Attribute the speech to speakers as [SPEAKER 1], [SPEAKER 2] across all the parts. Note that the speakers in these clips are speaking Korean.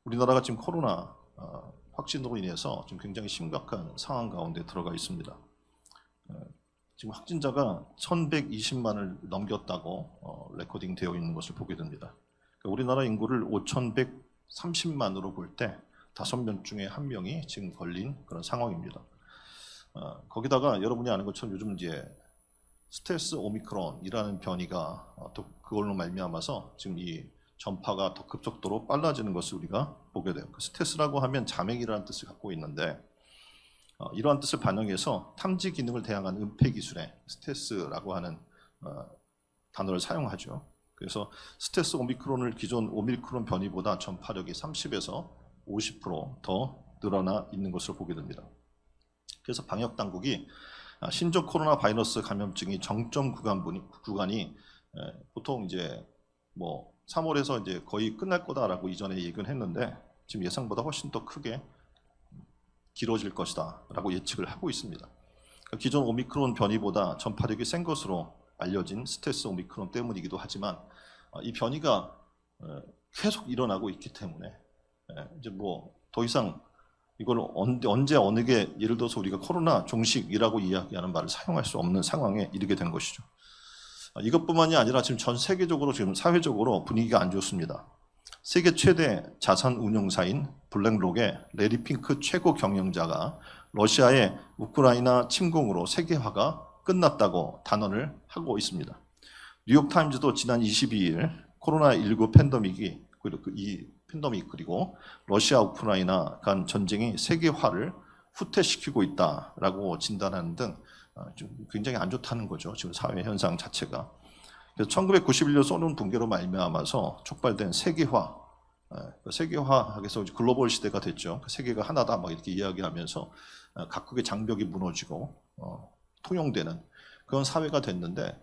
[SPEAKER 1] 우리나라가 지금 코로나 확진으로 인해서 지금 굉장히 심각한 상황 가운데 들어가 있습니다. 지금 확진자가 1,120만을 넘겼다고 레코딩되어 있는 것을 보게 됩니다. 우리나라 인구를 5,130만으로 볼 때 5명 중에 1명이 지금 걸린 그런 상황입니다. 거기다가 여러분이 아는 것처럼 요즘 이제 스텔스 오미크론이라는 변이가 또 그걸로 말미암아서 지금 이 전파가 더 급속도로 빨라지는 것을 우리가 보게 돼요. 스텔스라고 하면 자맹이라는 뜻을 갖고 있는데 이러한 뜻을 반영해서 탐지 기능을 대항하는 은폐 기술에 스텔스라고 하는 단어를 사용하죠. 그래서 스텔스 오미크론을 기존 오미크론 변이보다 전파력이 30에서 50%더 늘어나 있는 것을 보게 됩니다. 그래서 방역 당국이 신종 코로나 바이러스 감염증이 정점 구간이 보통 이제 뭐 3월에서 이제 거의 끝날 거다라고 이전에 얘기는 했는데 지금 예상보다 훨씬 더 크게 길어질 것이다라고 예측을 하고 있습니다. 그러니까 기존 오미크론 변이보다 전파력이 센 것으로 알려진 스텔스 오미크론 때문이기도 하지만 이 변이가 계속 일어나고 있기 때문에 이제 뭐 더 이상 이걸 언제 어느 게 예를 들어서 우리가 코로나 종식이라고 이야기하는 말을 사용할 수 없는 상황에 이르게 된 것이죠. 이것뿐만이 아니라 지금 전 세계적으로 지금 사회적으로 분위기가 안 좋습니다. 세계 최대 자산 운용사인 블랙록의 레리 핑크 최고 경영자가 러시아의 우크라이나 침공으로 세계화가 끝났다고 단언을 하고 있습니다. 뉴욕타임즈도 지난 22일 코로나19 팬데믹이 그리고 러시아 우크라이나 간 전쟁이 세계화를 후퇴시키고 있다라고 진단하는 등 좀 굉장히 안 좋다는 거죠. 지금 사회 현상 자체가. 그래서 1991년 소련 붕괴로 말미암아서 촉발된 세계화, 세계화에서 글로벌 시대가 됐죠. 세계가 하나다 막 이렇게 이야기하면서 각국의 장벽이 무너지고 통용되는 그런 사회가 됐는데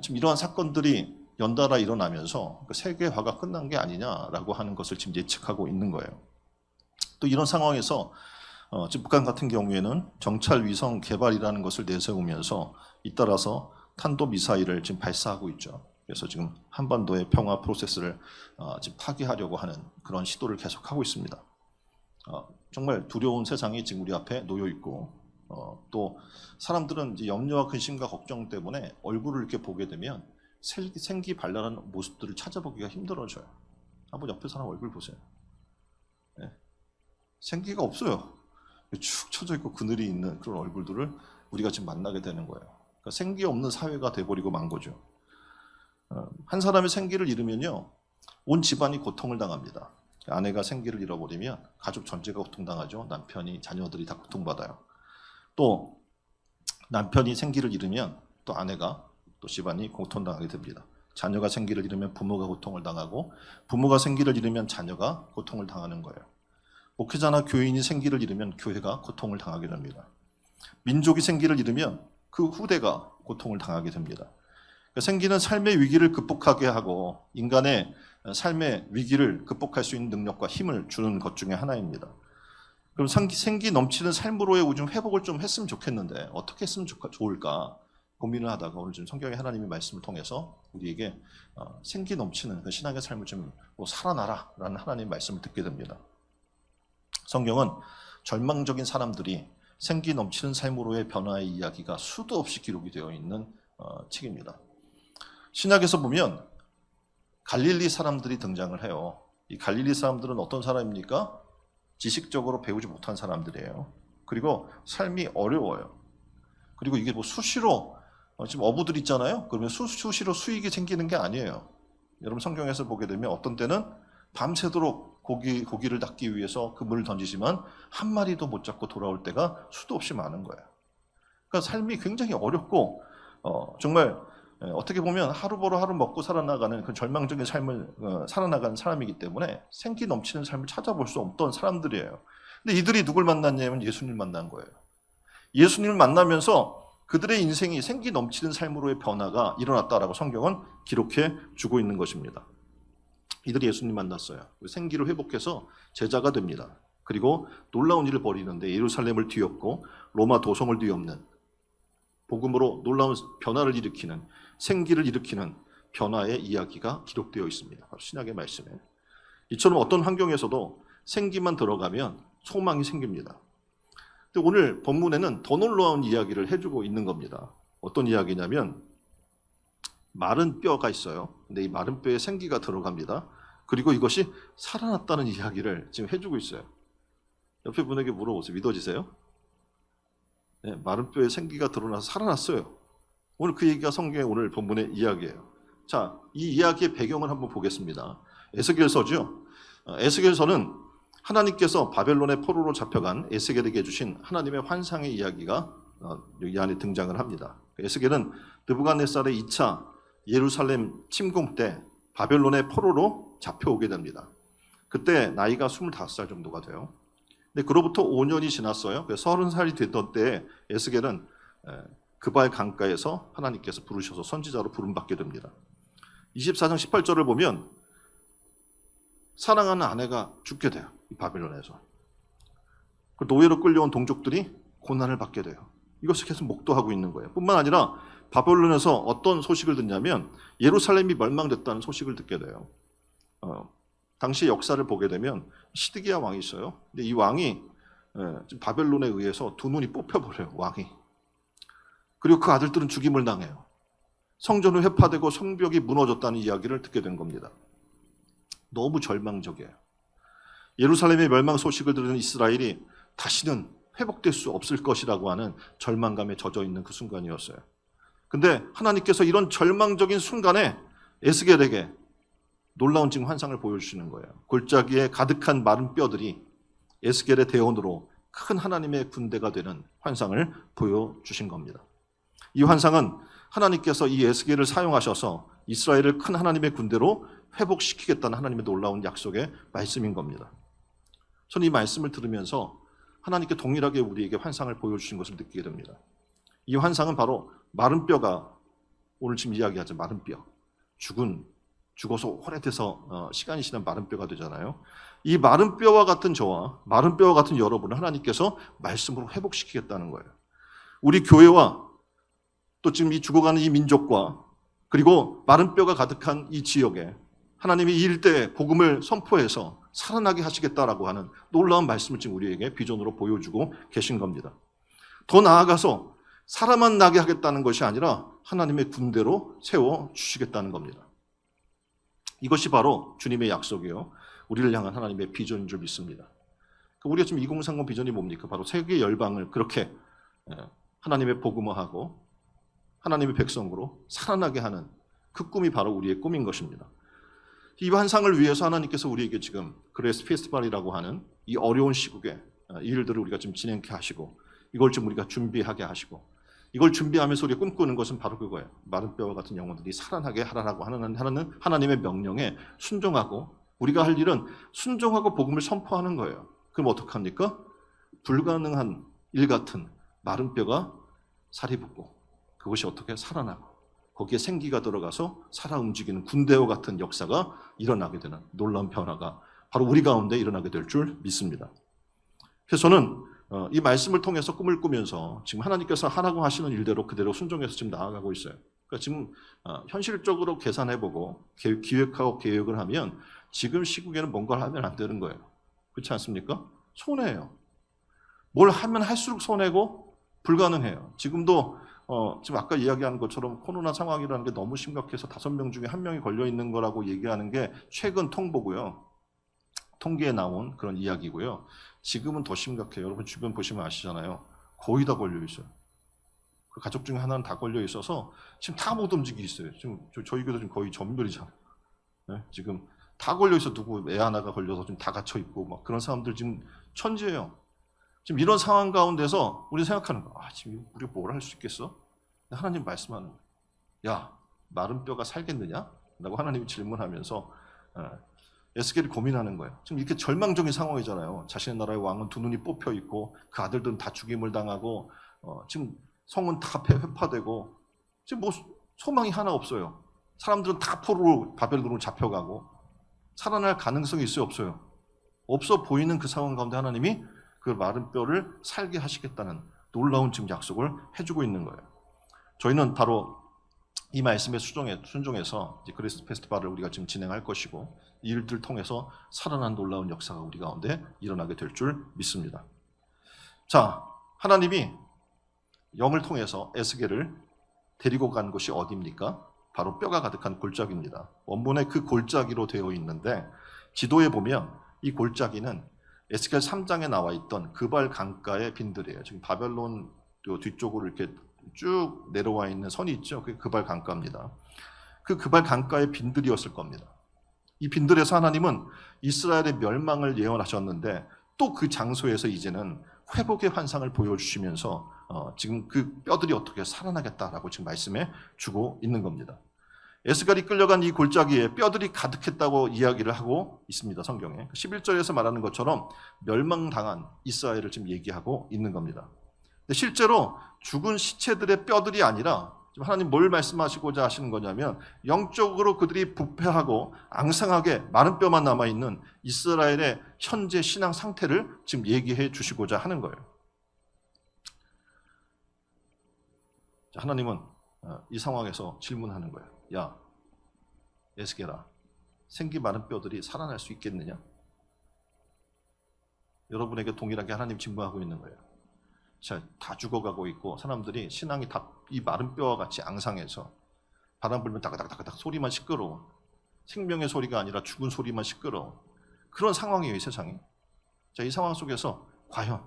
[SPEAKER 1] 지금 이러한 사건들이 연달아 일어나면서 세계화가 끝난 게 아니냐라고 하는 것을 지금 예측하고 있는 거예요. 또 이런 상황에서 지금 북한 같은 경우에는 정찰 위성 개발이라는 것을 내세우면서 잇따라서 탄도미사일을 지금 발사하고 있죠. 그래서 지금 한반도의 평화 프로세스를 지금 파괴하려고 하는 그런 시도를 계속하고 있습니다. 정말 두려운 세상이 지금 우리 앞에 놓여 있고 또 사람들은 이제 염려와 근심과 걱정 때문에 얼굴을 이렇게 보게 되면 생기발랄한 모습들을 찾아보기가 힘들어져요. 한번 옆에 사람 얼굴 보세요. 네. 생기가 없어요. 축 처져 있고 그늘이 있는 그런 얼굴들을 우리가 지금 만나게 되는 거예요. 그러니까 생기 없는 사회가 돼버리고 만 거죠. 한 사람이 생기를 잃으면요, 온 집안이 고통을 당합니다. 아내가 생기를 잃어버리면 가족 전체가 고통당하죠. 남편이, 자녀들이 다 고통받아요. 또 남편이 생기를 잃으면 또 아내가 또 집안이 고통당하게 됩니다. 자녀가 생기를 잃으면 부모가 고통을 당하고 부모가 생기를 잃으면 자녀가 고통을 당하는 거예요. 목회자나 교인이 생기를 잃으면 교회가 고통을 당하게 됩니다. 민족이 생기를 잃으면 그 후대가 고통을 당하게 됩니다. 생기는 삶의 위기를 극복하게 하고 인간의 삶의 위기를 극복할 수 있는 능력과 힘을 주는 것 중에 하나입니다. 그럼 생기 넘치는 삶으로의 좀 회복을 좀 했으면 좋겠는데 어떻게 했으면 좋을까 고민을 하다가 오늘 좀 성경의 하나님의 말씀을 통해서 우리에게 생기 넘치는 그 신앙의 삶을 좀 살아나라라는 하나님의 말씀을 듣게 됩니다. 성경은 절망적인 사람들이 생기 넘치는 삶으로의 변화의 이야기가 수도 없이 기록이 되어 있는 책입니다. 신약에서 보면 갈릴리 사람들이 등장을 해요. 이 갈릴리 사람들은 어떤 사람입니까? 지식적으로 배우지 못한 사람들이에요. 그리고 삶이 어려워요. 그리고 이게 뭐 수시로 지금 어부들 있잖아요. 그러면 수시로 수익이 생기는 게 아니에요. 여러분 성경에서 보게 되면 어떤 때는 밤새도록 고기를 낚기 위해서 그물을 던지지만 한 마리도 못 잡고 돌아올 때가 수도 없이 많은 거예요. 그러니까 삶이 굉장히 어렵고 정말 어떻게 보면 하루 벌어 하루 먹고 살아나가는 그 절망적인 삶을 살아나가는 사람이기 때문에 생기 넘치는 삶을 찾아볼 수 없던 사람들이에요. 근데 이들이 누굴 만났냐면 예수님을 만난 거예요. 예수님을 만나면서 그들의 인생이 생기 넘치는 삶으로의 변화가 일어났다라고 성경은 기록해 주고 있는 것입니다. 이들이 예수님 만났어요. 생기를 회복해서 제자가 됩니다. 그리고 놀라운 일을 벌이는데 예루살렘을 뒤엎고 로마 도성을 뒤엎는 복음으로 놀라운 변화를 일으키는 생기를 일으키는 변화의 이야기가 기록되어 있습니다. 바로 신약의 말씀에. 이처럼 어떤 환경에서도 생기만 들어가면 소망이 생깁니다. 근데 오늘 본문에는 더 놀라운 이야기를 해주고 있는 겁니다. 어떤 이야기냐면 마른 뼈가 있어요. 근데 이 마른 뼈에 생기가 들어갑니다. 그리고 이것이 살아났다는 이야기를 지금 해주고 있어요. 옆에 분에게 물어보세요. 믿어지세요? 네, 마른 뼈에 생기가 드러나서 살아났어요. 오늘 그 얘기가 성경의 오늘 본문의 이야기예요. 자, 이 이야기의 배경을 한번 보겠습니다. 에스겔서죠. 에스겔서는 하나님께서 바벨론의 포로로 잡혀간 에스겔에게 주신 하나님의 환상의 이야기가 여기 안에 등장을 합니다. 에스겔은 느부갓네살의 2차 예루살렘 침공 때 바벨론의 포로로 잡혀오게 됩니다. 그때 나이가 25살 정도가 돼요. 근데 그로부터 5년이 지났어요. 30살이 됐던 때에 에스겔은 그발 강가에서 하나님께서 부르셔서 선지자로 부름받게 됩니다. 24장 18절을 보면 사랑하는 아내가 죽게 돼요. 이 바벨론에서. 노예로 끌려온 동족들이 고난을 받게 돼요. 이것을 계속 목도하고 있는 거예요. 뿐만 아니라 바벨론에서 어떤 소식을 듣냐면 예루살렘이 멸망됐다는 소식을 듣게 돼요. 당시 역사를 보게 되면 시드기야 왕이 있어요. 근데 이 왕이 바벨론에 의해서 두 눈이 뽑혀버려요. 왕이. 그리고 그 아들들은 죽임을 당해요. 성전은 회파되고 성벽이 무너졌다는 이야기를 듣게 된 겁니다. 너무 절망적이에요. 예루살렘의 멸망 소식을 들은 이스라엘이 다시는 회복될 수 없을 것이라고 하는 절망감에 젖어 있는 그 순간이었어요. 근데 하나님께서 이런 절망적인 순간에 에스겔에게 놀라운 지금 환상을 보여주시는 거예요. 골짜기에 가득한 마른 뼈들이 에스겔의 대원으로 큰 하나님의 군대가 되는 환상을 보여주신 겁니다. 이 환상은 하나님께서 이 에스겔을 사용하셔서 이스라엘을 큰 하나님의 군대로 회복시키겠다는 하나님의 놀라운 약속의 말씀인 겁니다. 저는 이 말씀을 들으면서 하나님께 동일하게 우리에게 환상을 보여주신 것을 느끼게 됩니다. 이 환상은 바로 마른 뼈가 오늘 지금 이야기하죠. 마른 뼈. 죽어서 오래돼서 시간이 지난 마른 뼈가 되잖아요. 이 마른 뼈와 같은 저와 마른 뼈와 같은 여러분을 하나님께서 말씀으로 회복시키겠다는 거예요. 우리 교회와 또 지금 이 죽어가는 이 민족과 그리고 마른 뼈가 가득한 이 지역에 하나님이 이 일대에 복음을 선포해서 살아나게 하시겠다라고 하는 놀라운 말씀을 지금 우리에게 비전으로 보여주고 계신 겁니다. 더 나아가서 사람만 나게 하겠다는 것이 아니라 하나님의 군대로 세워주시겠다는 겁니다. 이것이 바로 주님의 약속이요. 우리를 향한 하나님의 비전인 줄 믿습니다. 우리가 지금 2030 비전이 뭡니까? 바로 세계 열방을 그렇게 하나님의 복음화하고 하나님의 백성으로 살아나게 하는 그 꿈이 바로 우리의 꿈인 것입니다. 이 환상을 위해서 하나님께서 우리에게 지금 그레이스 페스티벌이라고 하는 이 어려운 시국에 이 일들을 우리가 지금 진행케 하시고 이걸 좀 우리가 준비하게 하시고 이걸 준비하면서 우리가 꿈꾸는 것은 바로 그거예요. 마른 뼈와 같은 영혼들이 살아나게 하라고 하는 하나님의 명령에 순종하고 우리가 할 일은 순종하고 복음을 선포하는 거예요. 그럼 어떡합니까? 불가능한 일 같은 마른 뼈가 살이 붙고 그것이 어떻게 살아나고 거기에 생기가 들어가서 살아 움직이는 군대와 같은 역사가 일어나게 되는 놀라운 변화가 바로 우리 가운데 일어나게 될 줄 믿습니다. 그래서 저는 이 말씀을 통해서 꿈을 꾸면서 지금 하나님께서 하라고 하시는 일대로 그대로 순종해서 지금 나아가고 있어요. 그러니까 지금 현실적으로 계산해보고 기획하고 계획을 하면 지금 시국에는 뭔가를 하면 안 되는 거예요. 그렇지 않습니까? 손해예요. 뭘 하면 할수록 손해고 불가능해요. 지금도 지금 아까 이야기한 것처럼 코로나 상황이라는 게 너무 심각해서 5명 중에 1명이 걸려 있는 거라고 얘기하는 게 최근 통보고요. 통계에 나온 그런 이야기고요. 지금은 더 심각해요. 여러분 주변 보시면 아시잖아요. 거의 다 걸려 있어요. 그 가족 중에 하나는 다 걸려 있어서 지금 다 못 움직이고 있어요. 지금 저희 교도 지금 거의 전멸이잖아요. 네? 지금 다 걸려 있어. 누구 애 하나가 걸려서 지금 다 갇혀 있고 막 그런 사람들 지금 천지예요. 지금 이런 상황 가운데서 우리 생각하는 거, 지금 우리가 뭘 할 수 있겠어? 하나님 말씀하는 거예요. 야, 마른 뼈가 살겠느냐? 라고 하나님이 질문하면서 에스겔이 고민하는 거예요. 지금 이렇게 절망적인 상황이잖아요. 자신의 나라의 왕은 두 눈이 뽑혀 있고 그 아들들은 다 죽임을 당하고 지금 성은 다 회파되고 지금 뭐 소망이 하나 없어요. 사람들은 다 포로로 바벨론으로 잡혀가고 살아날 가능성이 있어요, 없어요? 없어 보이는 그 상황 가운데 하나님이 그 마른 뼈를 살게 하시겠다는 놀라운 지금 약속을 해주고 있는 거예요. 저희는 바로 이 말씀에 순종해서 이제 그리스 페스티벌을 우리가 지금 진행할 것이고 이 일들을 통해서 살아난 놀라운 역사가 우리 가운데 일어나게 될 줄 믿습니다. 자, 하나님이 영을 통해서 에스겔을 데리고 간 곳이 어디입니까? 바로 뼈가 가득한 골짜기입니다. 원문에 그 골짜기로 되어 있는데 지도에 보면 이 골짜기는 에스겔 3장에 나와 있던 그발 강가의 빈들이에요. 지금 바벨론 뒤쪽으로 이렇게 쭉 내려와 있는 선이 있죠. 그게 그발 강가입니다. 그 그발 강가의 빈들이었을 겁니다. 이 빈들에서 하나님은 이스라엘의 멸망을 예언하셨는데 또 그 장소에서 이제는 회복의 환상을 보여주시면서 지금 그 뼈들이 어떻게 살아나겠다라고 지금 말씀해 주고 있는 겁니다. 에스겔이 끌려간 이 골짜기에 뼈들이 가득했다고 이야기를 하고 있습니다. 성경에 11절에서 말하는 것처럼 멸망당한 이스라엘을 지금 얘기하고 있는 겁니다. 근데 실제로 죽은 시체들의 뼈들이 아니라 지금 하나님 뭘 말씀하시고자 하시는 거냐면 영적으로 그들이 부패하고 앙상하게 마른 뼈만 남아있는 이스라엘의 현재 신앙 상태를 지금 얘기해 주시고자 하는 거예요. 하나님은 이 상황에서 질문하는 거예요. 야, 에스겔아, 생기 마른 뼈들이 살아날 수 있겠느냐? 여러분에게 동일하게 하나님 질문하고 있는 거예요. 자, 다 죽어가고 있고 사람들이 신앙이 다 이 마른 뼈와 같이 앙상해서 바람 불면 다그닥다그닥 소리만 시끄러워. 생명의 소리가 아니라 죽은 소리만 시끄러워. 그런 상황이에요, 이 세상이. 자, 이 상황 속에서 과연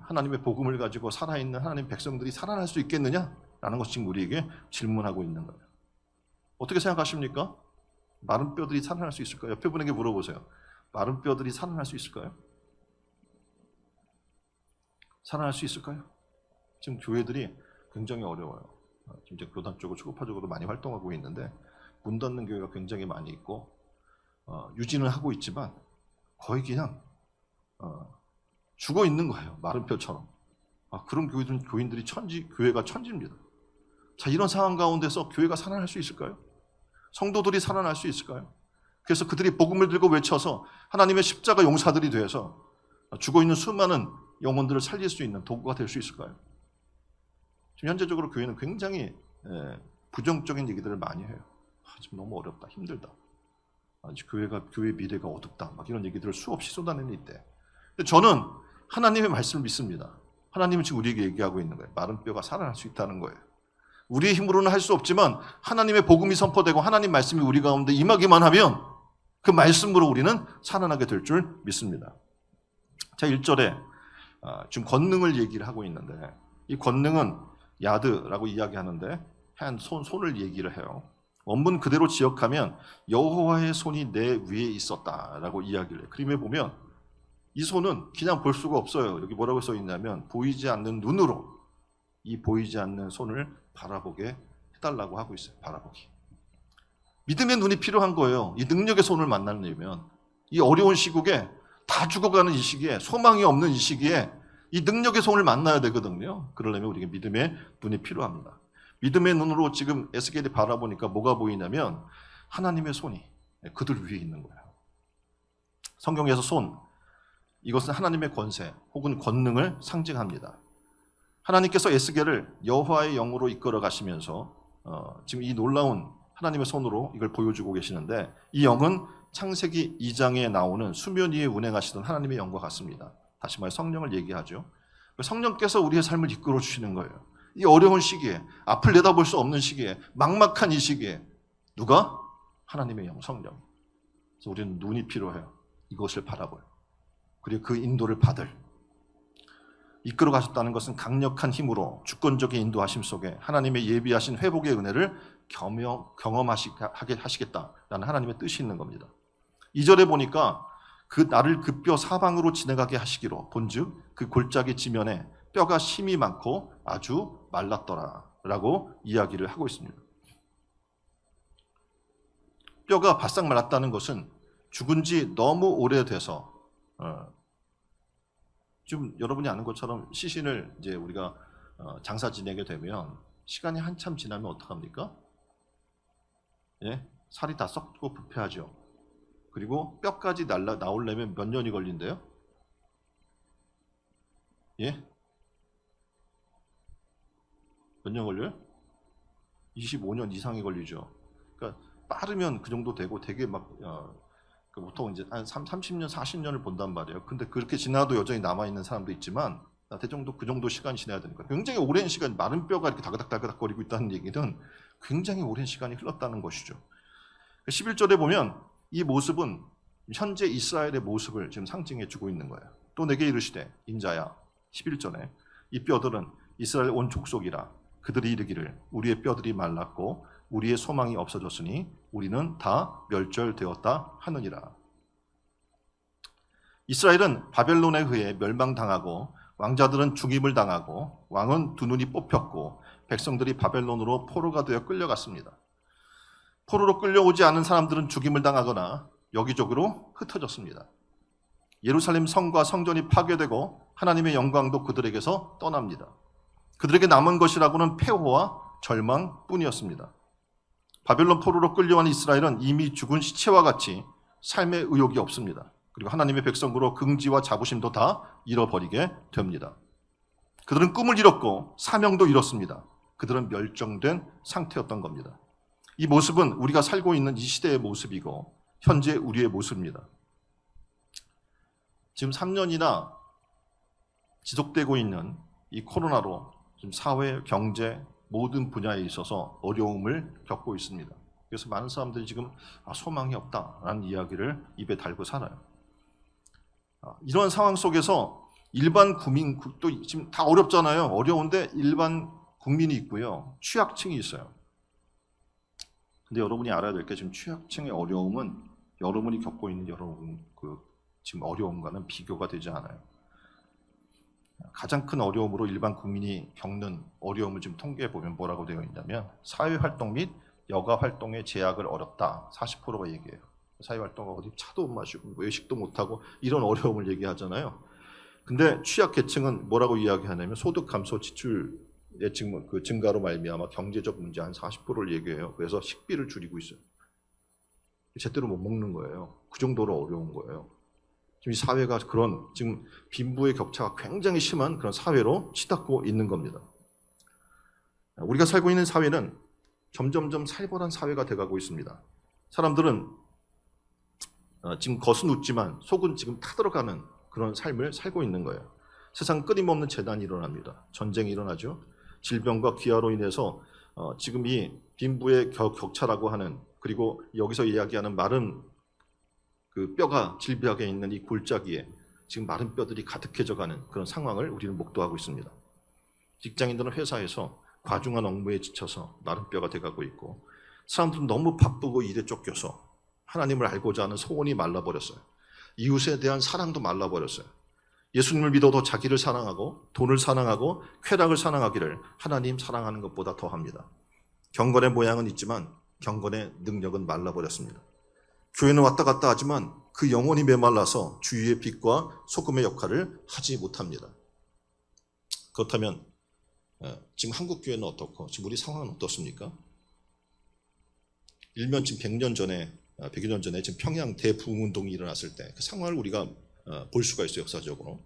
[SPEAKER 1] 하나님의 복음을 가지고 살아있는 하나님 백성들이 살아날 수 있겠느냐라는 것이 지금 우리에게 질문하고 있는 거예요. 어떻게 생각하십니까? 마른 뼈들이 살아날 수 있을까요? 옆에 분에게 물어보세요. 마른 뼈들이 살아날 수 있을까요? 살아날 수 있을까요? 지금 교회들이 굉장히 어려워요. 지금 이제 교단 쪽으로 초급파적으로 많이 활동하고 있는데 문 닫는 교회가 굉장히 많이 있고 유지는 하고 있지만 거의 그냥 죽어 있는 거예요. 마른 뼈처럼. 그런 교인들이 교회가 천지입니다. 자, 이런 상황 가운데서 교회가 살아날 수 있을까요? 성도들이 살아날 수 있을까요? 그래서 그들이 복음을 들고 외쳐서 하나님의 십자가 용사들이 되어서 죽어 있는 수많은 영혼들을 살릴 수 있는 도구가 될 수 있을까요? 지금 현재적으로 교회는 굉장히 부정적인 얘기들을 많이 해요. 지금 너무 어렵다, 힘들다. 교회 미래가 어둡다. 막 이런 얘기들을 수없이 쏟아내는 이때. 근데 저는 하나님의 말씀을 믿습니다. 하나님은 지금 우리에게 얘기하고 있는 거예요. 마른 뼈가 살아날 수 있다는 거예요. 우리의 힘으로는 할 수 없지만 하나님의 복음이 선포되고 하나님 말씀이 우리 가운데 임하기만 하면 그 말씀으로 우리는 살아나게 될 줄 믿습니다. 자, 1절에 지금 권능을 얘기를 하고 있는데 이 권능은 야드라고 이야기하는데 손을 얘기를 해요. 원문 그대로 지역하면 여호와의 손이 내 위에 있었다라고 이야기를 해요. 그림에 보면 이 손은 그냥 볼 수가 없어요. 여기 뭐라고 써 있냐면 보이지 않는 눈으로 이 보이지 않는 손을 바라보게 해달라고 하고 있어요. 바라보기. 믿음의 눈이 필요한 거예요. 이 능력의 손을 만나려면 이 어려운 시국에 다 죽어가는 이 시기에 소망이 없는 이 시기에 이 능력의 손을 만나야 되거든요. 그러려면 우리에게 믿음의 눈이 필요합니다. 믿음의 눈으로 지금 에스겔이 바라보니까 뭐가 보이냐면 하나님의 손이 그들 위에 있는 거예요. 성경에서 손, 이것은 하나님의 권세 혹은 권능을 상징합니다. 하나님께서 에스겔을 여호와의 영으로 이끌어 가시면서 지금 이 놀라운 하나님의 손으로 이걸 보여주고 계시는데 이 영은 창세기 2장에 나오는 수면 위에 운행하시던 하나님의 영과 같습니다. 다시 말해 성령을 얘기하죠. 성령께서 우리의 삶을 이끌어 주시는 거예요. 이 어려운 시기에, 앞을 내다볼 수 없는 시기에, 막막한 이 시기에 누가? 하나님의 영, 성령. 그래서 우리는 눈이 필요해요. 이것을 바라봐요. 그리고 그 인도를 받을. 이끌어 가셨다는 것은 강력한 힘으로 주권적인 인도하심 속에 하나님의 예비하신 회복의 은혜를 경험하게 하시겠다라는 하나님의 뜻이 있는 겁니다. 2절에 보니까 그 나를 그 뼈 사방으로 지나가게 하시기로 본즉 그 골짜기 지면에 뼈가 심이 많고 아주 말랐더라라고 이야기를 하고 있습니다. 뼈가 바싹 말랐다는 것은 죽은 지 너무 오래돼서 지금 여러분이 아는 것처럼 시신을 이제 우리가 장사 지내게 되면 시간이 한참 지나면 어떡합니까? 예? 살이 다 썩고 부패하죠. 그리고 뼈까지 나오려면 몇 년이 걸린대요? 예? 몇 년 걸려요? 25년 이상이 걸리죠. 그러니까 빠르면 그 정도 되고 되게 막 보통 이제 한 30년, 40년을 본단 말이에요. 근데 그렇게 지나도 여전히 남아 있는 사람도 있지만 대정도 그 정도 시간이 지나야 되니까 굉장히 오랜 시간, 마른 뼈가 이렇게 다그닥다그닥거리고 있다는 얘기는 굉장히 오랜 시간이 흘렀다는 것이죠. 11절에 보면 이 모습은 현재 이스라엘의 모습을 지금 상징해 주고 있는 거예요. 또 내게 이르시되 인자야, 11절에 이 뼈들은 이스라엘 온 족속이라. 그들이 이르기를 우리의 뼈들이 말랐고 우리의 소망이 없어졌으니 우리는 다 멸절되었다 하느니라. 이스라엘은 바벨론에 의해 멸망당하고 왕자들은 죽임을 당하고 왕은 두 눈이 뽑혔고 백성들이 바벨론으로 포로가 되어 끌려갔습니다. 포로로 끌려오지 않은 사람들은 죽임을 당하거나 여기저기로 흩어졌습니다. 예루살렘 성과 성전이 파괴되고 하나님의 영광도 그들에게서 떠납니다. 그들에게 남은 것이라고는 폐허와 절망뿐이었습니다. 바벨론 포로로 끌려온 이스라엘은 이미 죽은 시체와 같이 삶의 의욕이 없습니다. 그리고 하나님의 백성으로 긍지와 자부심도 다 잃어버리게 됩니다. 그들은 꿈을 잃었고 사명도 잃었습니다. 그들은 멸종된 상태였던 겁니다. 이 모습은 우리가 살고 있는 이 시대의 모습이고 현재 우리의 모습입니다. 지금 3년이나 지속되고 있는 이 코로나로 지금 사회, 경제 모든 분야에 있어서 어려움을 겪고 있습니다. 그래서 많은 사람들이 지금 소망이 없다라는 이야기를 입에 달고 살아요. 이런 상황 속에서 일반 국민도 지금 다 어렵잖아요. 어려운데 일반 국민이 있고요. 취약층이 있어요. 근데 여러분이 알아야 될 게 지금 취약층의 어려움은 여러분이 겪고 있는 여러분 지금 어려움과는 비교가 되지 않아요. 가장 큰 어려움으로 일반 국민이 겪는 어려움을 지금 통계해 보면 뭐라고 되어 있냐면 사회활동 및 여가활동의 제약을 어렵다. 40%가 얘기해요. 사회활동하고 어디 차도 못 마시고 외식도 못하고 이런 어려움을 얘기하잖아요. 근데 취약계층은 뭐라고 이야기하냐면 소득 감소 지출의 증가로 말미암아 경제적 문제 한 40%를 얘기해요. 그래서 식비를 줄이고 있어요. 제대로 못 먹는 거예요. 그 정도로 어려운 거예요. 지금 이 사회가 그런 지금 빈부의 격차가 굉장히 심한 그런 사회로 치닫고 있는 겁니다. 우리가 살고 있는 사회는 점점점 살벌한 사회가 돼가고 있습니다. 사람들은 지금 겉은 웃지만 속은 지금 타들어가는 그런 삶을 살고 있는 거예요. 세상 끊임없는 재난이 일어납니다. 전쟁이 일어나죠. 질병과 기아로 인해서 지금 이 빈부의 격차라고 하는 그리고 여기서 이야기하는 마른 그 뼈가 질비하게 있는 이 골짜기에 지금 마른 뼈들이 가득해져가는 그런 상황을 우리는 목도하고 있습니다. 직장인들은 회사에서 과중한 업무에 지쳐서 마른 뼈가 돼가고 있고 사람들은 너무 바쁘고 일에 쫓겨서 하나님을 알고자 하는 소원이 말라버렸어요. 이웃에 대한 사랑도 말라버렸어요. 예수님을 믿어도 자기를 사랑하고 돈을 사랑하고 쾌락을 사랑하기를 하나님 사랑하는 것보다 더합니다. 경건의 모양은 있지만 경건의 능력은 말라버렸습니다. 교회는 왔다 갔다 하지만 그 영혼이 메말라서 주위의 빛과 소금의 역할을 하지 못합니다. 그렇다면 지금 한국 교회는 어떻고 지금 우리 상황은 어떻습니까? 일면 지금 100년 전에 지금 평양 대부흥운동이 일어났을 때 그 상황을 우리가 볼 수가 있어요. 역사적으로.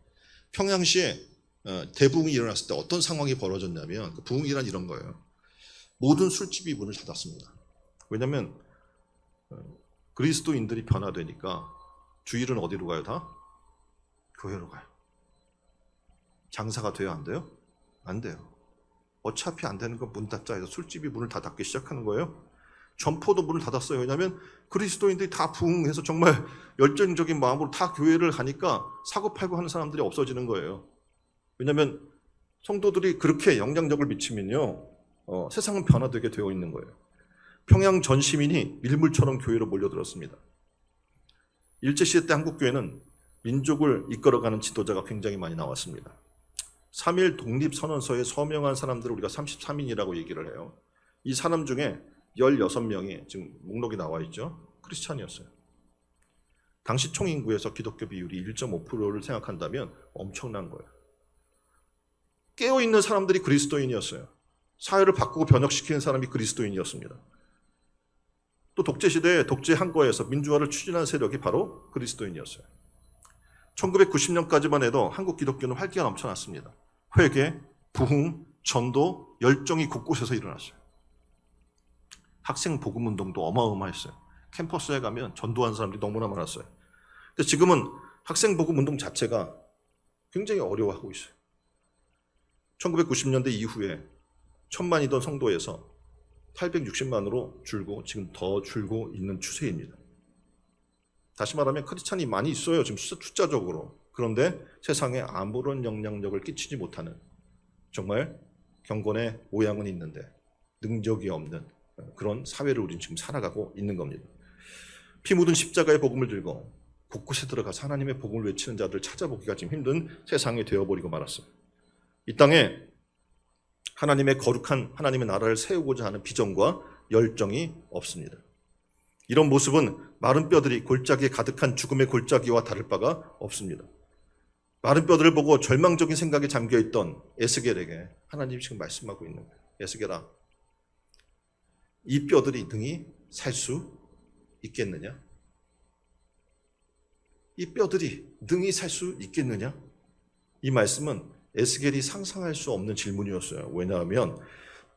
[SPEAKER 1] 평양시에 대부흥이 일어났을 때 어떤 상황이 벌어졌냐면 그 부흥이란 이런 거예요. 모든 술집이 문을 닫았습니다. 왜냐하면 그리스도인들이 변화되니까 주일은 어디로 가요? 다? 교회로 가요. 장사가 돼요? 안 돼요? 안 돼요. 어차피 안 되는 건 문 닫자 해서 술집이 문을 다 닫기 시작하는 거예요. 점포도 문을 닫았어요. 왜냐하면 그리스도인들이 다 부흥해서 정말 열정적인 마음으로 다 교회를 가니까 사고팔고 하는 사람들이 없어지는 거예요. 왜냐하면 성도들이 그렇게 영향력을 미치면요, 세상은 변화되게 되어 있는 거예요. 평양 전 시민이 밀물처럼 교회로 몰려들었습니다. 일제시대 때 한국교회는 민족을 이끌어가는 지도자가 굉장히 많이 나왔습니다. 3.1 독립선언서에 서명한 사람들을 우리가 33인이라고 얘기를 해요. 이 사람 중에 16명이 지금 목록이 나와 있죠. 크리스찬이었어요. 당시 총인구에서 기독교 비율이 1.5%를 생각한다면 엄청난 거예요. 깨어있는 사람들이 그리스도인이었어요. 사회를 바꾸고 변혁시키는 사람이 그리스도인이었습니다. 또 독재시대에 독재한 거에서 민주화를 추진한 세력이 바로 그리스도인이었어요. 1990년까지만 해도 한국 기독교는 활기가 넘쳐났습니다. 회개, 부흥, 전도, 열정이 곳곳에서 일어났어요. 학생 복음 운동도 어마어마했어요. 캠퍼스에 가면 전도한 사람들이 너무나 많았어요. 근데 지금은 학생 복음 운동 자체가 굉장히 어려워하고 있어요. 1990년대 이후에 1000만이던 성도에서 860만으로 줄고 지금 더 줄고 있는 추세입니다. 다시 말하면 크리스찬이 많이 있어요. 지금 숫자적으로. 그런데 세상에 아무런 영향력을 끼치지 못하는 정말 경건의 모양은 있는데 능력이 없는 그런 사회를 우리는 지금 살아가고 있는 겁니다. 피 묻은 십자가의 복음을 들고 곳곳에 들어가서 하나님의 복음을 외치는 자들을 찾아보기가 지금 힘든 세상이 되어버리고 말았어요. 이 땅에 하나님의 거룩한 하나님의 나라를 세우고자 하는 비전과 열정이 없습니다. 이런 모습은 마른 뼈들이 골짜기에 가득한 죽음의 골짜기와 다를 바가 없습니다. 마른 뼈들을 보고 절망적인 생각에 잠겨있던 에스겔에게 하나님이 지금 말씀하고 있는 거예요. 에스겔아, 이 뼈들이 능히 살 수 있겠느냐? 이 뼈들이 능히 살 수 있겠느냐? 이 말씀은 에스겔이 상상할 수 없는 질문이었어요. 왜냐하면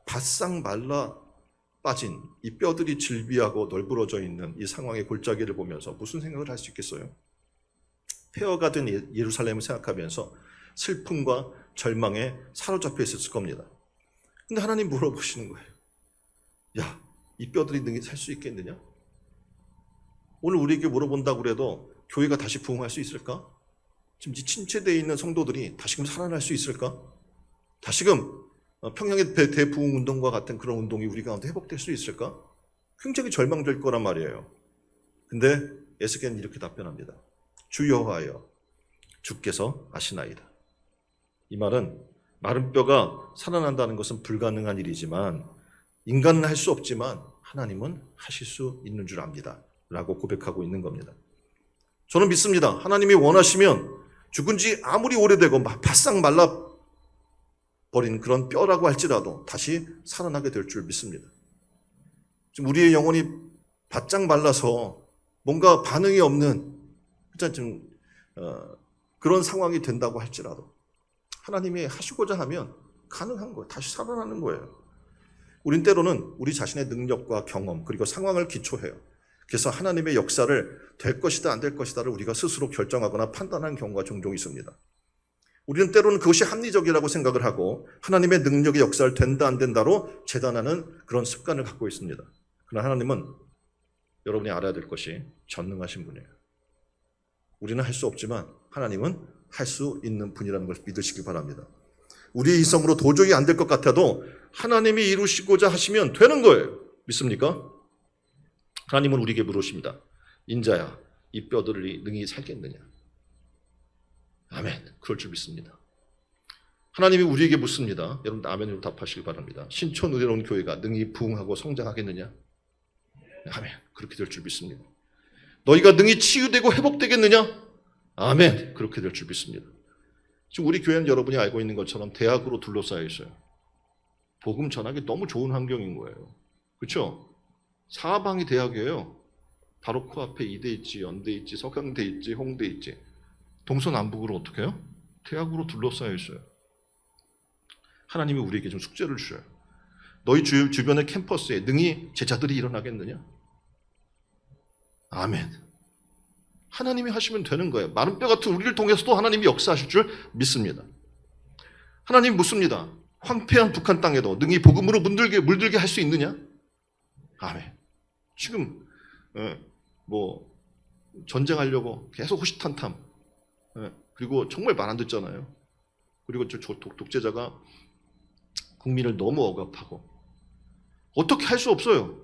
[SPEAKER 1] 바싹 말라 빠진 이 뼈들이 질비하고 널브러져 있는 이 상황의 골짜기를 보면서 무슨 생각을 할 수 있겠어요? 폐허가 된 예루살렘을 생각하면서 슬픔과 절망에 사로잡혀 있었을 겁니다. 근데 하나님 물어보시는 거예요. 야, 이 뼈들이 능히 살 수 있겠느냐? 오늘 우리에게 물어본다고 그래도 교회가 다시 부흥할 수 있을까? 지금 침체되어 있는 성도들이 다시금 살아날 수 있을까? 다시금 평양의 대부흥 운동과 같은 그런 운동이 우리 가운데 회복될 수 있을까? 굉장히 절망될 거란 말이에요. 근데 에스겔은 이렇게 답변합니다. 주 여호와여, 주께서 아시나이다. 이 말은 마른 뼈가 살아난다는 것은 불가능한 일이지만 인간은 할 수 없지만 하나님은 하실 수 있는 줄 압니다. 라고 고백하고 있는 겁니다. 저는 믿습니다. 하나님이 원하시면 죽은 지 아무리 오래되고 바싹 말라버린 그런 뼈라고 할지라도 다시 살아나게 될 줄 믿습니다. 지금 우리의 영혼이 바짝 말라서 뭔가 반응이 없는 그런 상황이 된다고 할지라도 하나님이 하시고자 하면 가능한 거예요. 다시 살아나는 거예요. 우린 때로는 우리 자신의 능력과 경험 그리고 상황을 기초해요. 그래서 하나님의 역사를 될 것이다 안 될 것이다를 우리가 스스로 결정하거나 판단하는 경우가 종종 있습니다. 우리는 때로는 그것이 합리적이라고 생각을 하고 하나님의 능력의 역사를 된다 안 된다로 재단하는 그런 습관을 갖고 있습니다. 그러나 하나님은 여러분이 알아야 될 것이 전능하신 분이에요. 우리는 할 수 없지만 하나님은 할 수 있는 분이라는 것을 믿으시기 바랍니다. 우리의 이성으로 도저히 안 될 것 같아도 하나님이 이루시고자 하시면 되는 거예요. 믿습니까? 하나님은 우리에게 물으십니다. 인자야, 이 뼈들이 능히 살겠느냐? 아멘. 그럴 줄 믿습니다. 하나님이 우리에게 묻습니다. 여러분 아멘으로 답하시기 바랍니다. 신촌 의로운 교회가 능히 부흥하고 성장하겠느냐? 아멘. 그렇게 될 줄 믿습니다. 너희가 능히 치유되고 회복되겠느냐? 아멘. 그렇게 될 줄 믿습니다. 지금 우리 교회는 여러분이 알고 있는 것처럼 대학으로 둘러싸여 있어요. 복음 전하기 너무 좋은 환경인 거예요. 그렇죠? 사방이 대학이에요. 바로 코앞에 이대 있지, 연대 있지, 서강대 있지, 홍대 있지. 동서남북으로 어떻게 해요? 대학으로 둘러싸여 있어요. 하나님이 우리에게 좀 숙제를 주셔요. 너희 주변의 캠퍼스에 능히 제자들이 일어나겠느냐? 아멘. 하나님이 하시면 되는 거예요. 마른 뼈 같은 우리를 통해서도 하나님이 역사하실 줄 믿습니다. 하나님 묻습니다. 황폐한 북한 땅에도 능히 복음으로 물들게 할 수 있느냐? 아멘. 지금 전쟁하려고 계속 호시탄탐 그리고 정말 말 안 듣잖아요. 그리고 저 독재자가 국민을 너무 억압하고 어떻게 할 수 없어요.